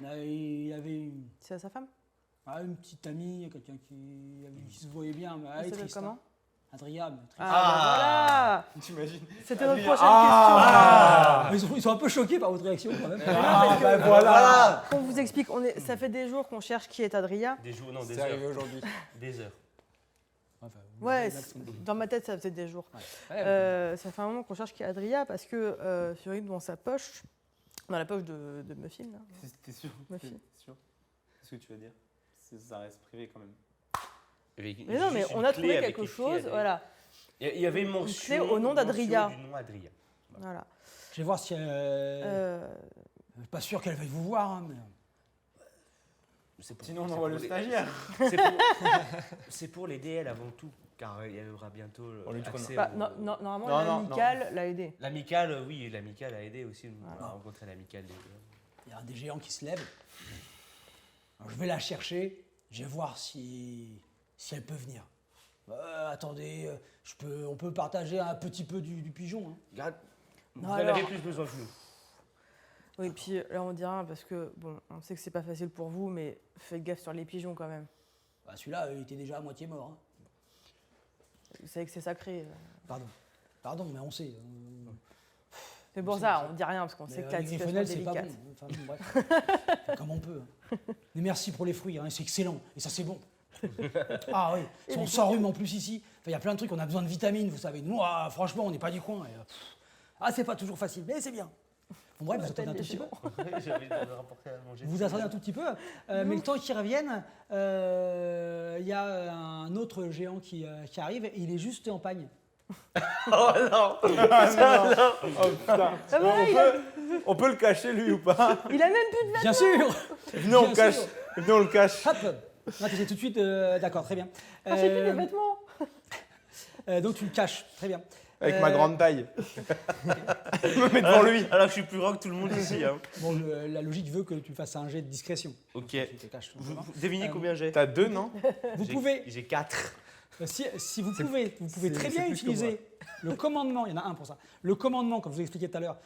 Il avait C'est à sa femme? une petite amie, quelqu'un qui se voyait bien, mais elle Elle est s'appelle triste. comment? Hein. Adria, mais triste. Ah, T'imagines? voilà! C'était notre Adrien. prochaine Ah, ils sont un peu choqués par votre réaction quand même. Ah, bah voilà. question. On vous explique, ça fait des jours qu'on cherche qui est Adria. Des jours, non, des C'est arrivé heures. aujourd'hui. Des heures. Enfin, Ouais, Max, dans ma tête, ça faisait des jours. ouais. Ça fait un moment qu'on cherche qui est Adria parce que Fury, dans sa poche, dans la poche de Muffin, là. T'es sûr? Ma fille. T'es sûr? C'est ce que tu vas dire? Ça reste privé quand même. Avec Mais non, mais juste on une a clé trouvé avec quelque écrit chose, Adrien. voilà. Il y avait une clé mention au nom d'Adria. mention du nom Adrien. Voilà. Je vais voir si elle. Je suis pas sûr qu'elle veuille vous voir, hein, mais. C'est pour- Sinon, on c'est envoie pour le les- stagiaire. C'est pour les DL avant tout, car il y aura bientôt On lui trône. accès Bah, au- normalement, Non, non, l'amicale l'a aidé. L'amicale, oui, l'amicale a aidé aussi. On Voilà. a rencontré l'amicale. Il y a des géants qui se lèvent. Alors, je vais la chercher. Je vais voir si elle peut venir. Attendez, on peut partager un petit peu du pigeon. Hein. Regarde, vous Non, en alors- avez plus besoin que nous. Oui, puis là, on dit rien parce que, bon, on sait que c'est pas facile pour vous, mais faites gaffe sur les pigeons quand même. Bah, celui-là, il était déjà à moitié mort. Hein. Vous savez que c'est sacré. Pardon, mais on sait. C'est pour ça, on dit rien parce qu'on Mais, sait que la les situation griffonnelles, est c'est pas délicate. bon. Enfin, bon, bref. Comme on peut. Hein. Mais merci pour les fruits, hein, c'est excellent. Et ça, c'est bon. Ah oui, on s'enrhume en plus ici. Enfin, il y a plein de trucs, on a besoin de vitamines, vous savez. Nous, franchement, on n'est pas du coin. Et, c'est pas toujours facile, mais c'est bien. Bon, bref, vous attendez un tout petit peu. J'ai envie de leur rapporter à manger. Vous attendez un tout petit peu, mais le temps qu'ils reviennent, il y a un autre géant qui arrive et il est juste en pagne. Oh non. Oh putain. Ah, voilà, On peut le cacher, lui, ou pas? Il a même plus de Bien sûr. Venez, on Bien le cache. sûr. Venez, on le cache. Hop. Non, tu sais tout de suite. D'accord, très bien. Ah, j'ai plus les vêtements. Donc tu le caches, très bien. Avec ma grande taille. Je me mets devant lui. Alors que je suis plus grand que tout le monde ici. Hein. Bon, la logique veut que tu fasses un jet de discrétion. Ok. Tu te caches, tout Vous, simplement. vous devinez combien j'ai? T'as 2, non? Vous pouvez, J'ai 4. si vous pouvez très c'est bien plus que utiliser le commandement, il y en a un pour ça, le commandement, comme je vous expliqué tout à l'heure,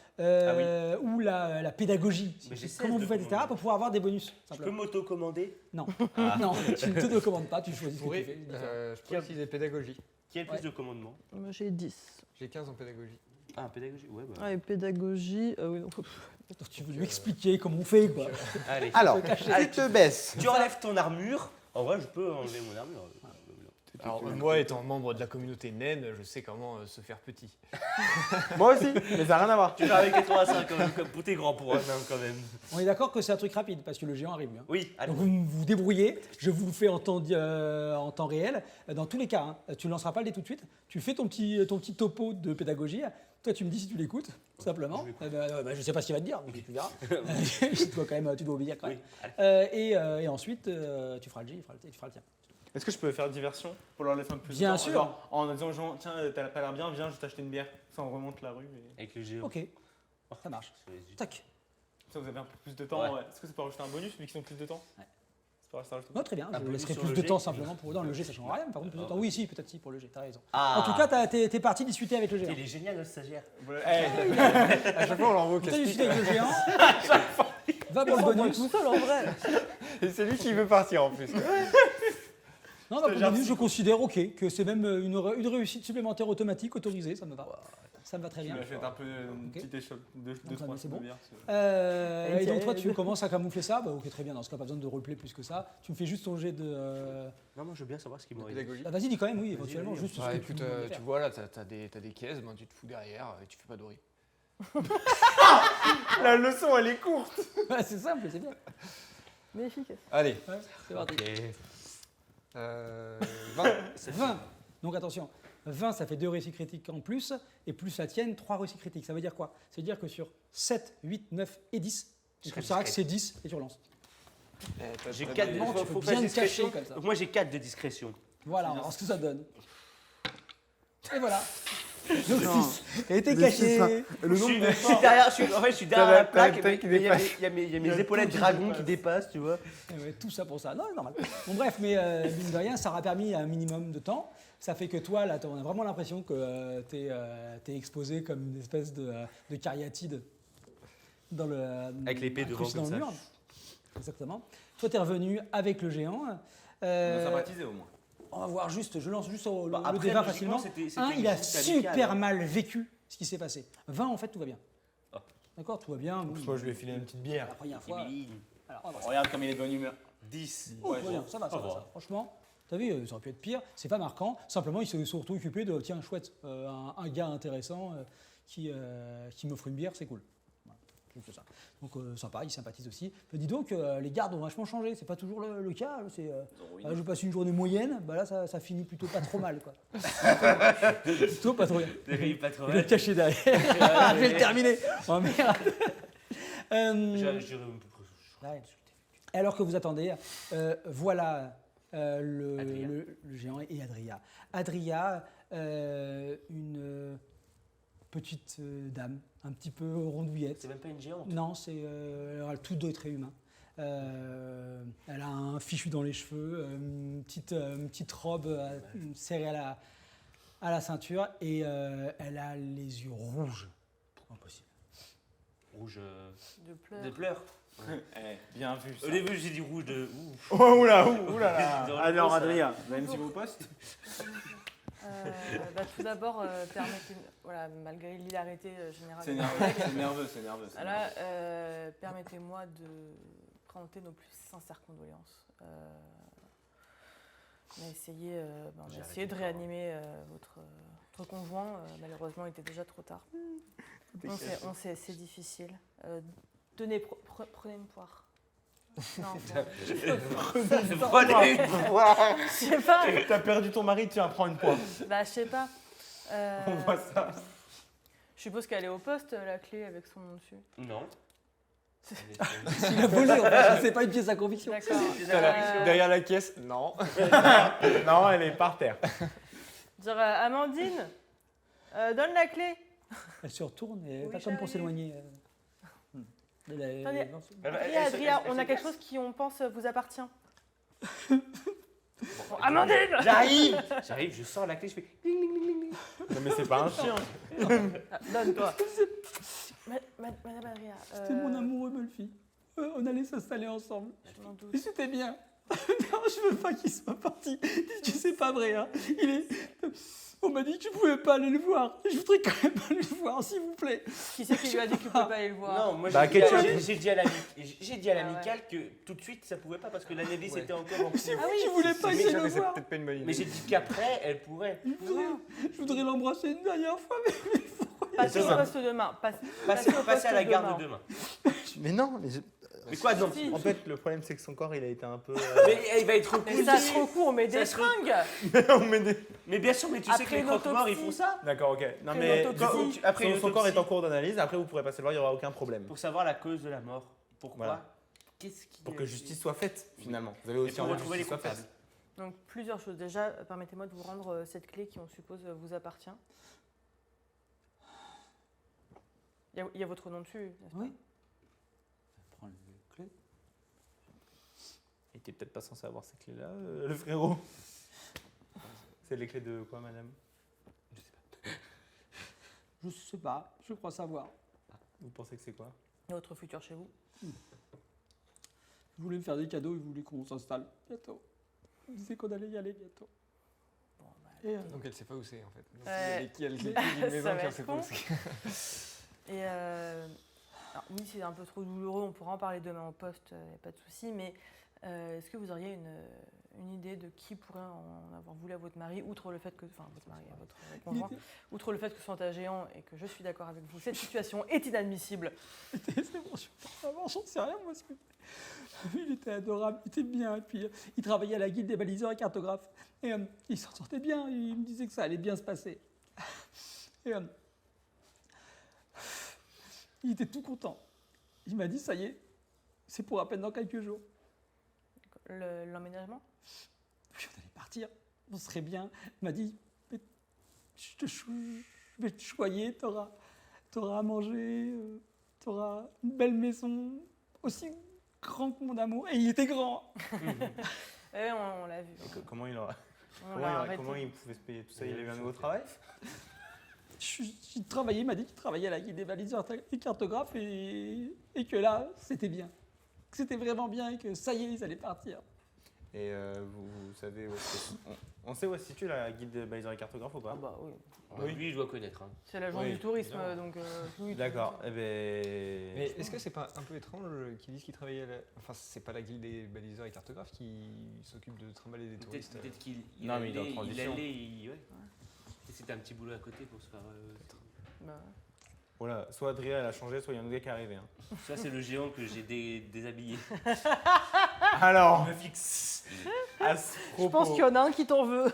ou la pédagogie, Mais j'essaie comment de vous faites, etc., commander. pour pouvoir avoir des bonus. Je peux Simplement. m'auto-commander? Non, non, tu ne te commandes pas, tu choisis ce que tu fais. Je pourrais utiliser pédagogie. Qui a le plus Ouais. de commandement? Moi, j'ai 10. J'ai 15 en pédagogie. Ah, pédagogie, ouais. Bah. Ah, et pédagogie, oui, non. Donc, tu veux lui expliquer comment on fait, quoi. Allez. Alors, Allez, tu te baisses. tu enlèves ton armure. En vrai, je peux enlever mon armure. Alors, moi, étant membre de la communauté naine, je sais comment se faire petit. Moi aussi, mais ça n'a rien à voir. Tu fais avec les 3-5 quand même, comme pour tes grands pour un nain quand même. On est d'accord que c'est un truc rapide, parce que le géant arrive. Hein. Oui, allez. Donc vous vous débrouillez, je vous le fais en temps réel. Dans tous les cas, hein, tu ne lanceras pas le dé tout de suite. Tu fais ton petit topo de pédagogie. Toi, tu me dis si tu l'écoutes, simplement. Je ne sais pas ce qu'il va te dire, donc tu verras. tu dois obéir quand même. Oui, Et ensuite, tu feras le jet, tu feras le tien. Est-ce que je peux faire diversion? Pour leur laisser un peu plus Bien de temps. sûr. Genre, en disant aux gens, tiens, t'as pas l'air bien, viens, je vais t'acheter une bière. Ça, on remonte la rue. Et... Avec le géo. Ok, ça marche. Tac. Ça, vous avez un peu plus de temps. Ouais. Ouais. Est-ce que ça peut rajouter un bonus vu qu'ils ont plus de temps? Ouais. Ça peut rajouter un bonus. Non, très bien, Un je bonus laisserai sur plus le de jet. temps simplement pour. Dans le jet, ça ne change rien. Par contre, plus de temps. Oui, si, peut-être si, pour le jet, t'as raison. Ah. En tout cas, t'es parti discuter avec le géant. Il est génial, notre stagiaire. À chaque fois, on l'envoie au T'as casse-pipe. discuté avec le géant. Va pour le bonus. Tout seul, en vrai. Et c'est lui qui veut partir en plus. Non, bah, pour le bonus, je considère que c'est même une réussite supplémentaire automatique autorisée, ça me va. Ça me va très Tu bien. m'as fait un peu une Ok. petite échelle de Donc, 2-3 c'est bon. bières. Et donc toi, tu commences à camoufler ça. Bah, ok, très bien. Dans ce cas, pas besoin de roleplay plus que ça. Tu me fais juste ton jet de. Non, moi je veux bien savoir ce qu'il m'aurait dit. Pédagogie. Ah, vas-y, dis quand même, oui, éventuellement, vas-y. juste. ce Ah, que écoute, tu veux tu faire. vois là, t'as des caisses, ben, tu te fous derrière et tu fais pas de bruit. La leçon, elle est courte. Ouais, c'est simple, c'est bien. Mais efficace. Allez, Ouais, c'est parti. Ok. 20. 20. Donc attention, 20, ça fait 2 réussites critiques en plus, et plus la tienne, 3 réussites critiques. Ça veut dire quoi? Ça veut dire que sur 7, 8, 9 et 10, tu serai considères que discrète. c'est 10 et tu relances. J'ai 4 Non, tu peux faut bien faire te discrétion. cacher comme ça. Donc moi j'ai 4 de discrétion. Voilà, on va voir ce que ça donne. Et voilà. Donc 6. Elle était cachée. Le Je nombre suis, de je suis derrière, je suis derrière T'as la la plaque, plaque qui mais il y a dépasse. il y a mes épaulettes dragon qui dépassent, tu vois. Ouais, tout ça pour ça. Non, normal. Bon, bref, mais mine de rien, ça aura permis un minimum de temps. Ça fait que toi, là, on a vraiment l'impression que tu es exposé comme une espèce de cariatide dans le. Avec l'épée devant accroché dans comme le ça. mur. Exactement. Toi, tu es revenu avec le géant. On a sympathisé au moins. On va voir juste, je lance juste le Après, débat logiquement, facilement. c'était Un, une il a visite amicale, super hein. mal vécu ce qui s'est passé. 20, en fait, tout va bien. Ah. D'accord, tout va bien. Moi, je lui ai filé une petite bière. La première fois. Alors, on va voir ça. Regarde comme il est de bonne humeur. 10. Oh, tout va bien, ça va, ça va, ça va. Franchement, t'as vu, ça aurait pu être pire. C'est pas marquant. Simplement, ils se sont surtout occupés de, tiens, chouette, un gars intéressant qui m'offre une bière, c'est cool. Voilà, juste ça. Donc, sympa, ils sympathisent aussi. Mais dis donc, les gardes ont vachement changé. C'est pas toujours le cas. C'est, je passe une journée moyenne, bah là, ça finit plutôt pas trop mal, quoi. Plutôt pas trop bien. Pas trop Je vais le mal. cacher derrière. Je vais le terminer. Oh merde. J'irai un peu plus. Ouais. Alors que vous attendez, voilà Adria. le géant et Adria. Adria, une petite dame, un petit peu rondouillette. C'est même pas une géante. Non, alors, elle tout doit être humain. Elle a un fichu dans les cheveux, une petite robe serrée à la ceinture et elle a les yeux rouges. Impossible. Rouge De pleurs. de pleurs. Bien vu. Ça. Au début, j'ai dit rouge de ouf. Oh, oula, oula. Dans le Alors, pot, ça. Adrien, même si vous poste. Tout d'abord, voilà, malgré l'hilarité générale. C'est de nerveux, collègues, c'est nerveux, c'est nerveux. c'est Là, nerveux. permettez-moi de présenter nos plus sincères condoléances. On a essayé, J'ai de arrêté réanimer votre conjoint. Malheureusement, il était déjà trop tard. On sait, c'est difficile. Tenez, prenez une poire. Non, Prenez une je sais pas. T'as perdu ton mari, tiens, prends une poire. Bah, je sais pas. On voit ça. Je suppose qu'elle est au poste, la clé avec son nom dessus. Non. Il a volé, en fait. C'est pas une pièce à conviction. D'accord. Derrière la caisse, non. Non, elle est par terre. Dire Amandine, donne la clé. Elle se retourne et Oui, pas comme pour j'arrive. s'éloigner. Attendez. Elle- Adria, on a quelque chose qui, on pense, vous appartient. Bon, Amandine. J'arrive, je sors la clé, je fais. Non, mais c'est pas un chien. Donne-toi. Madame Adria. C'était mon amoureux, Mulfi. On allait s'installer ensemble. Je m'en doute. Et c'était bien. Non, je veux pas qu'il soit parti. Tu sais pas vrai, hein. On m'a dit que tu pouvais pas aller le voir. Je voudrais quand même aller le voir, s'il vous plaît. Qui c'est qui lui a dit que tu peux pas aller le voir? Non, moi Bah, j'ai dit à Ah l'amical que tout de suite ça pouvait pas parce que l'analyse était encore en cours. C'est vous Ah oui, qui voulez pas Mais essayer de le c'est voir. peut-être pas une bonne idée. Mais j'ai dit qu'après elle pourrait. Je voudrais l'embrasser une dernière fois, mais Passez au Ça va. poste demain. Passer à la garde demain. Mais non, Mais quoi non Si. en fait, le problème c'est que son corps il a été un peu. Mais il va être Mais recouvert. ça se recourt, on met Ça des se fringues. On met des- Mais bien sûr, mais tu sais que Après les une croque-morts ils autopsie. font ça. D'accord, ok. Non, Après mais une autopsie. Après une son corps est autopsie. en cours d'analyse, après vous pourrez passer le voir, il n'y aura aucun problème. Pour savoir la cause de la mort. Pourquoi Voilà. Qu'est-ce qui. Pour que justice soit faite, finalement. Vous avez Et aussi pour envie que retrouver les justice soit faite. coupables. Donc plusieurs choses. Déjà, permettez-moi de vous rendre cette clé qui, on suppose, vous appartient. Il y a votre nom dessus, n'est-ce pas? Oui. Prends le clé. Il était peut-être pas censé avoir ces clés-là, le frérot. C'est les clés de quoi, madame? Je sais pas, je crois savoir. Vous pensez que c'est quoi? Et votre futur chez vous? Il voulait me faire des cadeaux, il voulait qu'on s'installe bientôt. Il disait qu'on allait y aller bientôt. Bon, bah, Et Donc elle sait pas où c'est en fait. Donc Ouais. il y a les clés Ça d'une maison va qui être sait pas où con. c'est. Et alors, oui, c'est un peu trop douloureux, on pourra en parler demain au poste, pas de souci, mais est-ce que vous auriez une idée de qui pourrait en avoir voulu à votre mari, outre le fait que, enfin votre mari, à votre conjoint, outre le fait que ce soit un géant et que je suis d'accord avec vous, cette situation est inadmissible. C'est bon, je peux pas savoir, j'en sais rien moi. Il était adorable, il était bien. Et puis il travaillait à la guilde des baliseurs et cartographes. Et il s'en sortait bien, il me disait que ça allait bien se passer. Et il était tout content. Il m'a dit, ça y est, c'est pour à peine dans quelques jours. L'emménagement? Puis on allait partir, on serait bien. Il m'a dit, mais je vais te choyer, t'auras à manger, t'auras une belle maison, aussi grand que mon amour. Et il était grand. On l'a vu. Comment il aura... On l'a arrêté. Comment il pouvait se payer tout ça? Il a eu un nouveau travail? Il travaillait, il m'a dit qu'il travaillait à la guilde des baliseurs et cartographes et que là, c'était bien. Que c'était vraiment bien et que ça y est, ils allaient partir. Et vous savez où est-ce que... On sait où elle se situe la guilde des baliseurs et cartographes ou Ah pas? bah oui. Oui. Lui, je dois connaître. Hein. C'est l'agent Oui, du tourisme, évidemment. donc oui. D'accord. Eh ben... Mais est-ce que c'est pas un peu étrange qu'ils disent qu'ils travaillaient à la... Enfin, c'est pas la guilde des baliseurs et cartographes qui s'occupe de trimballer des touristes. Peut-être qu'il Non, mais il est en transition. ouais. C'était un petit boulot à côté pour se faire. Bah, Voilà, soit Adria elle a changé, soit il y a un autre gars qui est arrivé. Hein. Ça, c'est le géant que j'ai déshabillé. Alors, Me fixe. à ce je propos... pense qu'il y en a un qui t'en veut.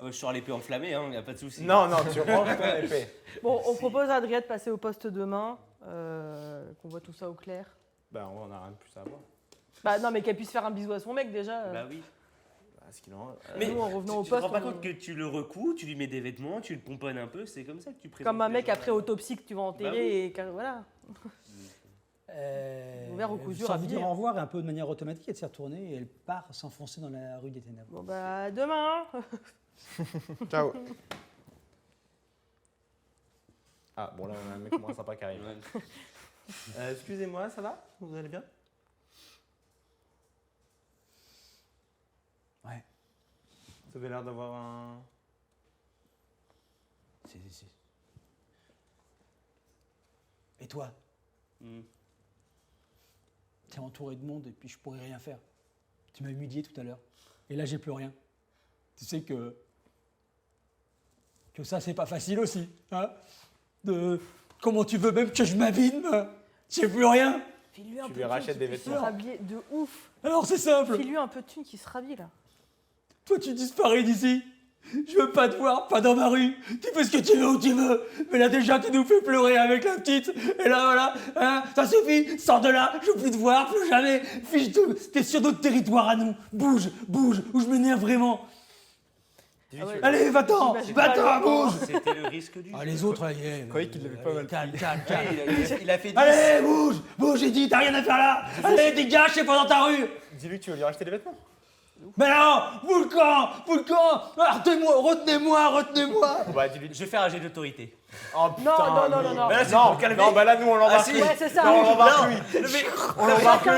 Je sors l'épée enflammée, hein, y a pas de souci. Non, non, tu ranges ton épée. Bon, on propose à Adria de passer au poste demain, qu'on voit tout ça au clair. Bah, on n'a rien de plus à voir. Bah non, mais qu'elle puisse faire un bisou à son mec déjà. Bah oui. Bah, ce qu'il en... Mais nous, en revenant au tu te poste, rends pas on- compte que tu le recouds, tu lui mets des vêtements, tu le pomponnes un peu, c'est comme ça que tu présentes. Comme un les mec gens. après autopsie que tu vas enterrer Bah oui. et voilà. Ouvert aux cousures, sans vous habillé. dire au revoir, et un peu de manière automatique, elle s'est retournée et elle part s'enfoncer dans la rue des Ténèbres. Bon bah demain. Ciao. Ah, bon là, on a un mec moins sympa qui arrive. Ouais. Excusez-moi, ça va? Vous allez bien? Ouais. Vous avez l'air d'avoir un... C'est. Et toi, Hmm. t'es entouré de monde et puis je pourrais rien faire. Tu m'as humilié tout à l'heure. Et là, j'ai plus rien. Tu sais que ça, c'est pas facile aussi. Hein, comment tu veux même que je m'abîme? J'ai plus rien. File-lui un Tu peu lui de rachètes thune, des qu'il puisse se vêtements. rhabiller de ouf. Alors c'est simple. File-lui un peu de thune qui se rhabille là. Toi, tu disparais d'ici. Je veux pas te voir, pas dans ma rue. Tu fais ce que tu veux où tu veux. Mais là déjà tu nous fais pleurer avec la petite. Et là voilà, hein, ça suffit, sors de là, je veux plus te voir, plus jamais. Fiche tout, t'es sur notre territoire à nous. Bouge, ou je m'énerve vraiment. Ah ouais. Allez, va-t'en, J'imagine pas va-t'en, le- bouge. C'était le risque du jeu. Ah, les autres, là, croyais qu'il l'avait pas mal calme. Il a fait 10. Allez, bouge, j'ai dit, t'as rien à faire là. Allez, dégage, c'est pas dans ta rue. Dis-lui que tu veux lui racheter des vêtements. Mais non, vous le camp, retenez-moi. Bah, dis-lui. Je vais faire un jet d'autorité. Oh, Non, putain, non, mais- non, non. Bah là, c'est Non, pour le calmer. non, bah là, nous, on l'embarque. si. lui. Ouais, c'est ça. Non, on l'embarque lui. On l'embarque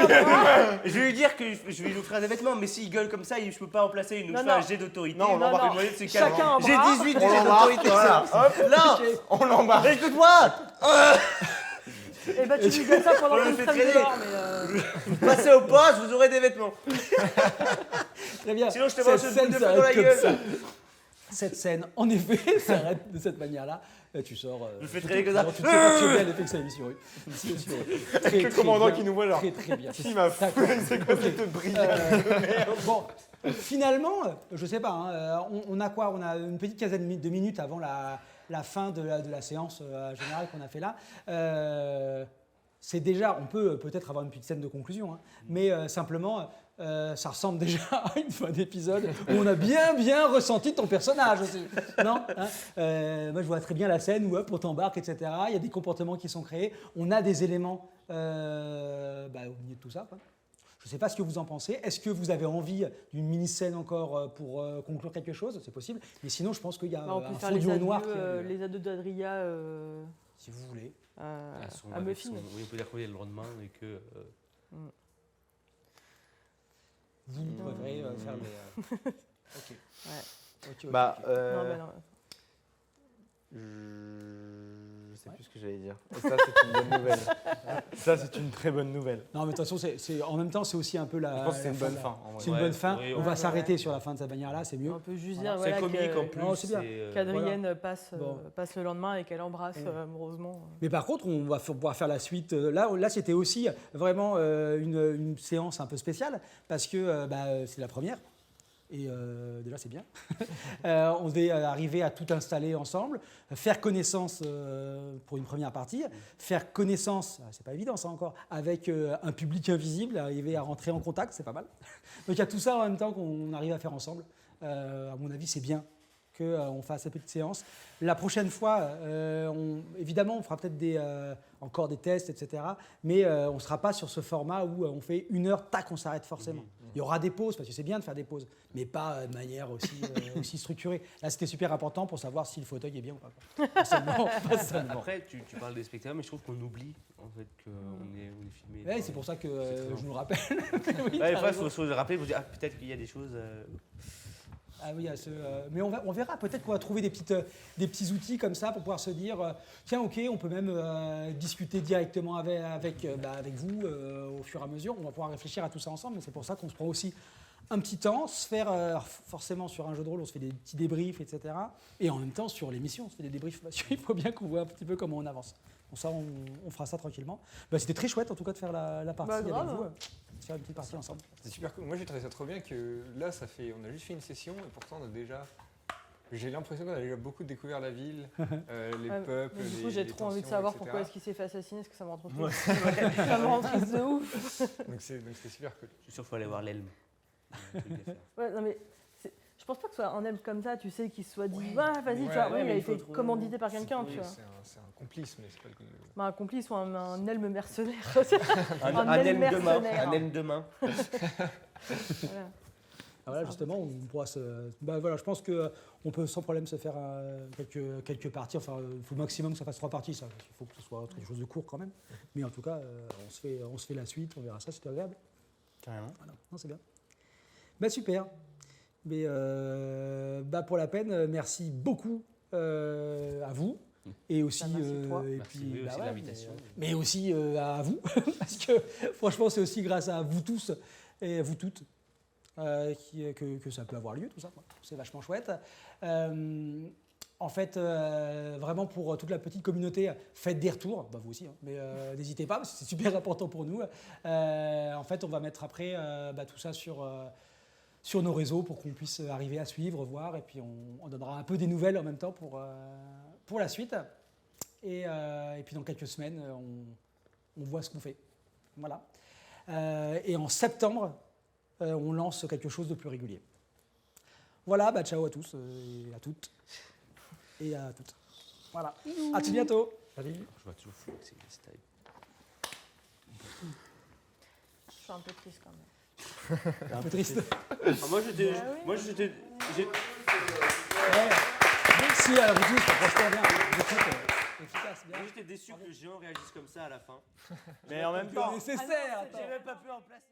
Je vais lui dire que je vais lui offrir des vêtements, mais s'il gueule comme ça, je peux pas en placer une. Donc Non, je fais un non. jet d'autorité. Non, on Non, l'embarque. non. Le moyen de se calmer. Chacun un J'ai bras. 18 de On jet l'embarque, d'autorité. voilà. Hop, Là, on l'embarque. écoute-moi. Et bah tu lui donnes ça pendant On le qu'on fait crève traîner. dehors, mais Passez au poste, vous aurez des vêtements. Très bien. Sinon, je te vois Cette ce boule de scène feu dans la s'arrête comme gueule. ça. Cette scène, en effet, s'arrête de cette manière-là. Tu sors. Je fais traîner comme ça. Tu te sais pas que bien l'effet que ça a mis sur eux. Avec le commandant qui nous voit genre. Très très bien. Il m'a fait. D'accord. C'est quoi cette brille Bon, finalement, je sais pas, hein, on a quoi? On a une petite quinzaine de minutes avant la fin de la séance générale qu'on a fait là. C'est déjà, on peut peut-être avoir une petite scène de conclusion, hein, mais simplement, ça ressemble déjà à une fin d'épisode où on a bien ressenti ton personnage aussi. Non, hein. Moi, je vois très bien la scène où hop, on t'embarque, etc. Il y a des comportements qui sont créés. On a des éléments au milieu de tout ça, quoi. Je ne sais pas ce que vous en pensez. Est-ce que vous avez envie d'une mini-scène encore pour conclure quelque chose? C'est possible. Mais sinon, je pense qu'il y a on peut un faire fond les du haut adieux, noir. les adieux d'Adria Si vous voulez. à Muffin. Oui, on peut dire qu'on est le lendemain et que. Vous préférez faire les... Ok. Ouais. Ok. Bah, Non, bah non. je sais plus ce que j'allais dire. Et ça, c'est une bonne nouvelle. Ça, c'est une très bonne nouvelle. Non, mais de toute façon, en même temps, c'est aussi un peu la... Je pense que c'est la une bonne de la- fin. en vrai. C'est une Ouais, bonne fin. oui, on ouais. va Ouais, s'arrêter ouais. sur la fin de cette manière-là, c'est mieux. On peut juste Voilà. dire C'est voilà, comique en plus. Non, c'est bien. qu'Adrienne passe, Bon. passe le lendemain et qu'elle embrasse amoureusement. Mais par contre, on va pouvoir faire la suite. Là c'était aussi vraiment une séance un peu spéciale parce que c'est la première. Et déjà, c'est bien. On devait arriver à tout installer ensemble, faire connaissance pour une première partie, faire connaissance, c'est pas évident ça encore, avec un public invisible, arriver à rentrer en contact, c'est pas mal. Donc il y a tout ça en même temps qu'on arrive à faire ensemble. À mon avis, c'est bien qu'on fasse cette petite séance. La prochaine fois, évidemment, on fera peut-être encore des tests, etc. Mais on ne sera pas sur ce format où on fait 1 heure, tac, on s'arrête forcément. Il y aura des pauses, parce que c'est bien de faire des pauses, mais pas de manière aussi structurée. Là, c'était super important pour savoir si le fauteuil est bien ou pas. Pas seulement. Après, tu parles des spectateurs, mais je trouve qu'on oublie en fait qu'on est filmé. Ouais, c'est pour ça que C'est très je nous le rappelle. Oui, Ouais, t'as il raison. faut se rappeler pour dire peut-être qu'il y a des choses. Ah oui, mais on verra, peut-être qu'on va trouver des petits outils comme ça pour pouvoir se dire, tiens, ok, on peut même discuter directement avec vous au fur et à mesure. On va pouvoir réfléchir à tout ça ensemble, mais c'est pour ça qu'on se prend aussi un petit temps, se faire forcément sur un jeu de rôle, on se fait des petits débriefs, etc. Et en même temps, sur l'émission, on se fait des débriefs, parce qu'il faut bien qu'on voit un petit peu comment on avance. Bon, ça, on fera ça tranquillement. C'était très chouette, en tout cas, de faire la partie avec grave, vous, hein. de faire une petite partie ensemble. C'est super cool. Moi, j'ai trouvé ça trop bien que là, on a juste fait une session et pourtant, on a déjà. J'ai l'impression qu'on a déjà beaucoup découvert la ville, les peuples. Mais du coup, les- j'ai les trop envie de tensions, savoir etc. pourquoi est-ce qu'il s'est fait assassiner, parce que ça me rend trop triste. Ça me rend triste de ouf. Donc, c'est super cool. Je suis sûr qu'il faut aller voir l'Elme. Ouais, non, mais je pense pas que ce soit un elfe comme ça, tu sais, qui se soit dit, Ouais. vas-y, Ouais, tu vois, ouais, il mais a il faut été trouver- commandité par quelqu'un, Oui, tu vois. c'est un complice, mais c'est pas le. Bah, un complice ou un elme mercenaire. Un elfe elme de main. mercenaire. Un elme de main. Voilà. Voilà, justement, on pourra je pense qu'on peut sans problème se faire quelques parties. Enfin, il faut au maximum que ça fasse 3 parties, ça. Il faut que ce soit quelque chose de court quand même. Mais en tout cas, on se fait la suite, on verra ça, c'est agréable. Carrément. Voilà. Non, c'est bien. Super. Mais pour la peine, merci beaucoup à vous. Et aussi, Bah, merci toi. et Merci, puis, oui, aussi ouais, l'invitation. mais aussi à vous, parce que franchement, c'est aussi grâce à vous tous et à vous toutes que ça peut avoir lieu, tout ça. C'est vachement chouette. En fait, vraiment pour toute la petite communauté, faites des retours, vous aussi, hein, mais n'hésitez pas, parce que c'est super important pour nous. En fait, on va mettre après tout ça sur nos réseaux pour qu'on puisse arriver à suivre, voir, et puis on donnera un peu des nouvelles en même temps pour la suite. Et puis dans quelques semaines, on voit ce qu'on fait. Voilà. Et en septembre, on lance quelque chose de plus régulier. Voilà, bah ciao à tous et à toutes. Et à toutes. Voilà. À tout bientôt. Salut. Je vois toujours fou avec ces styles. Je suis un peu triste quand même. Un peu triste. Moi, j'étais. Bah oui. Moi, j'étais. Ouais. Si, alors du coup, ça franchement bien. Efficace, bien. Moi, j'étais déçu que le géant réagisse comme ça à la fin. Mais en même C'est temps, nécessaire. j'ai même pas pu en placer.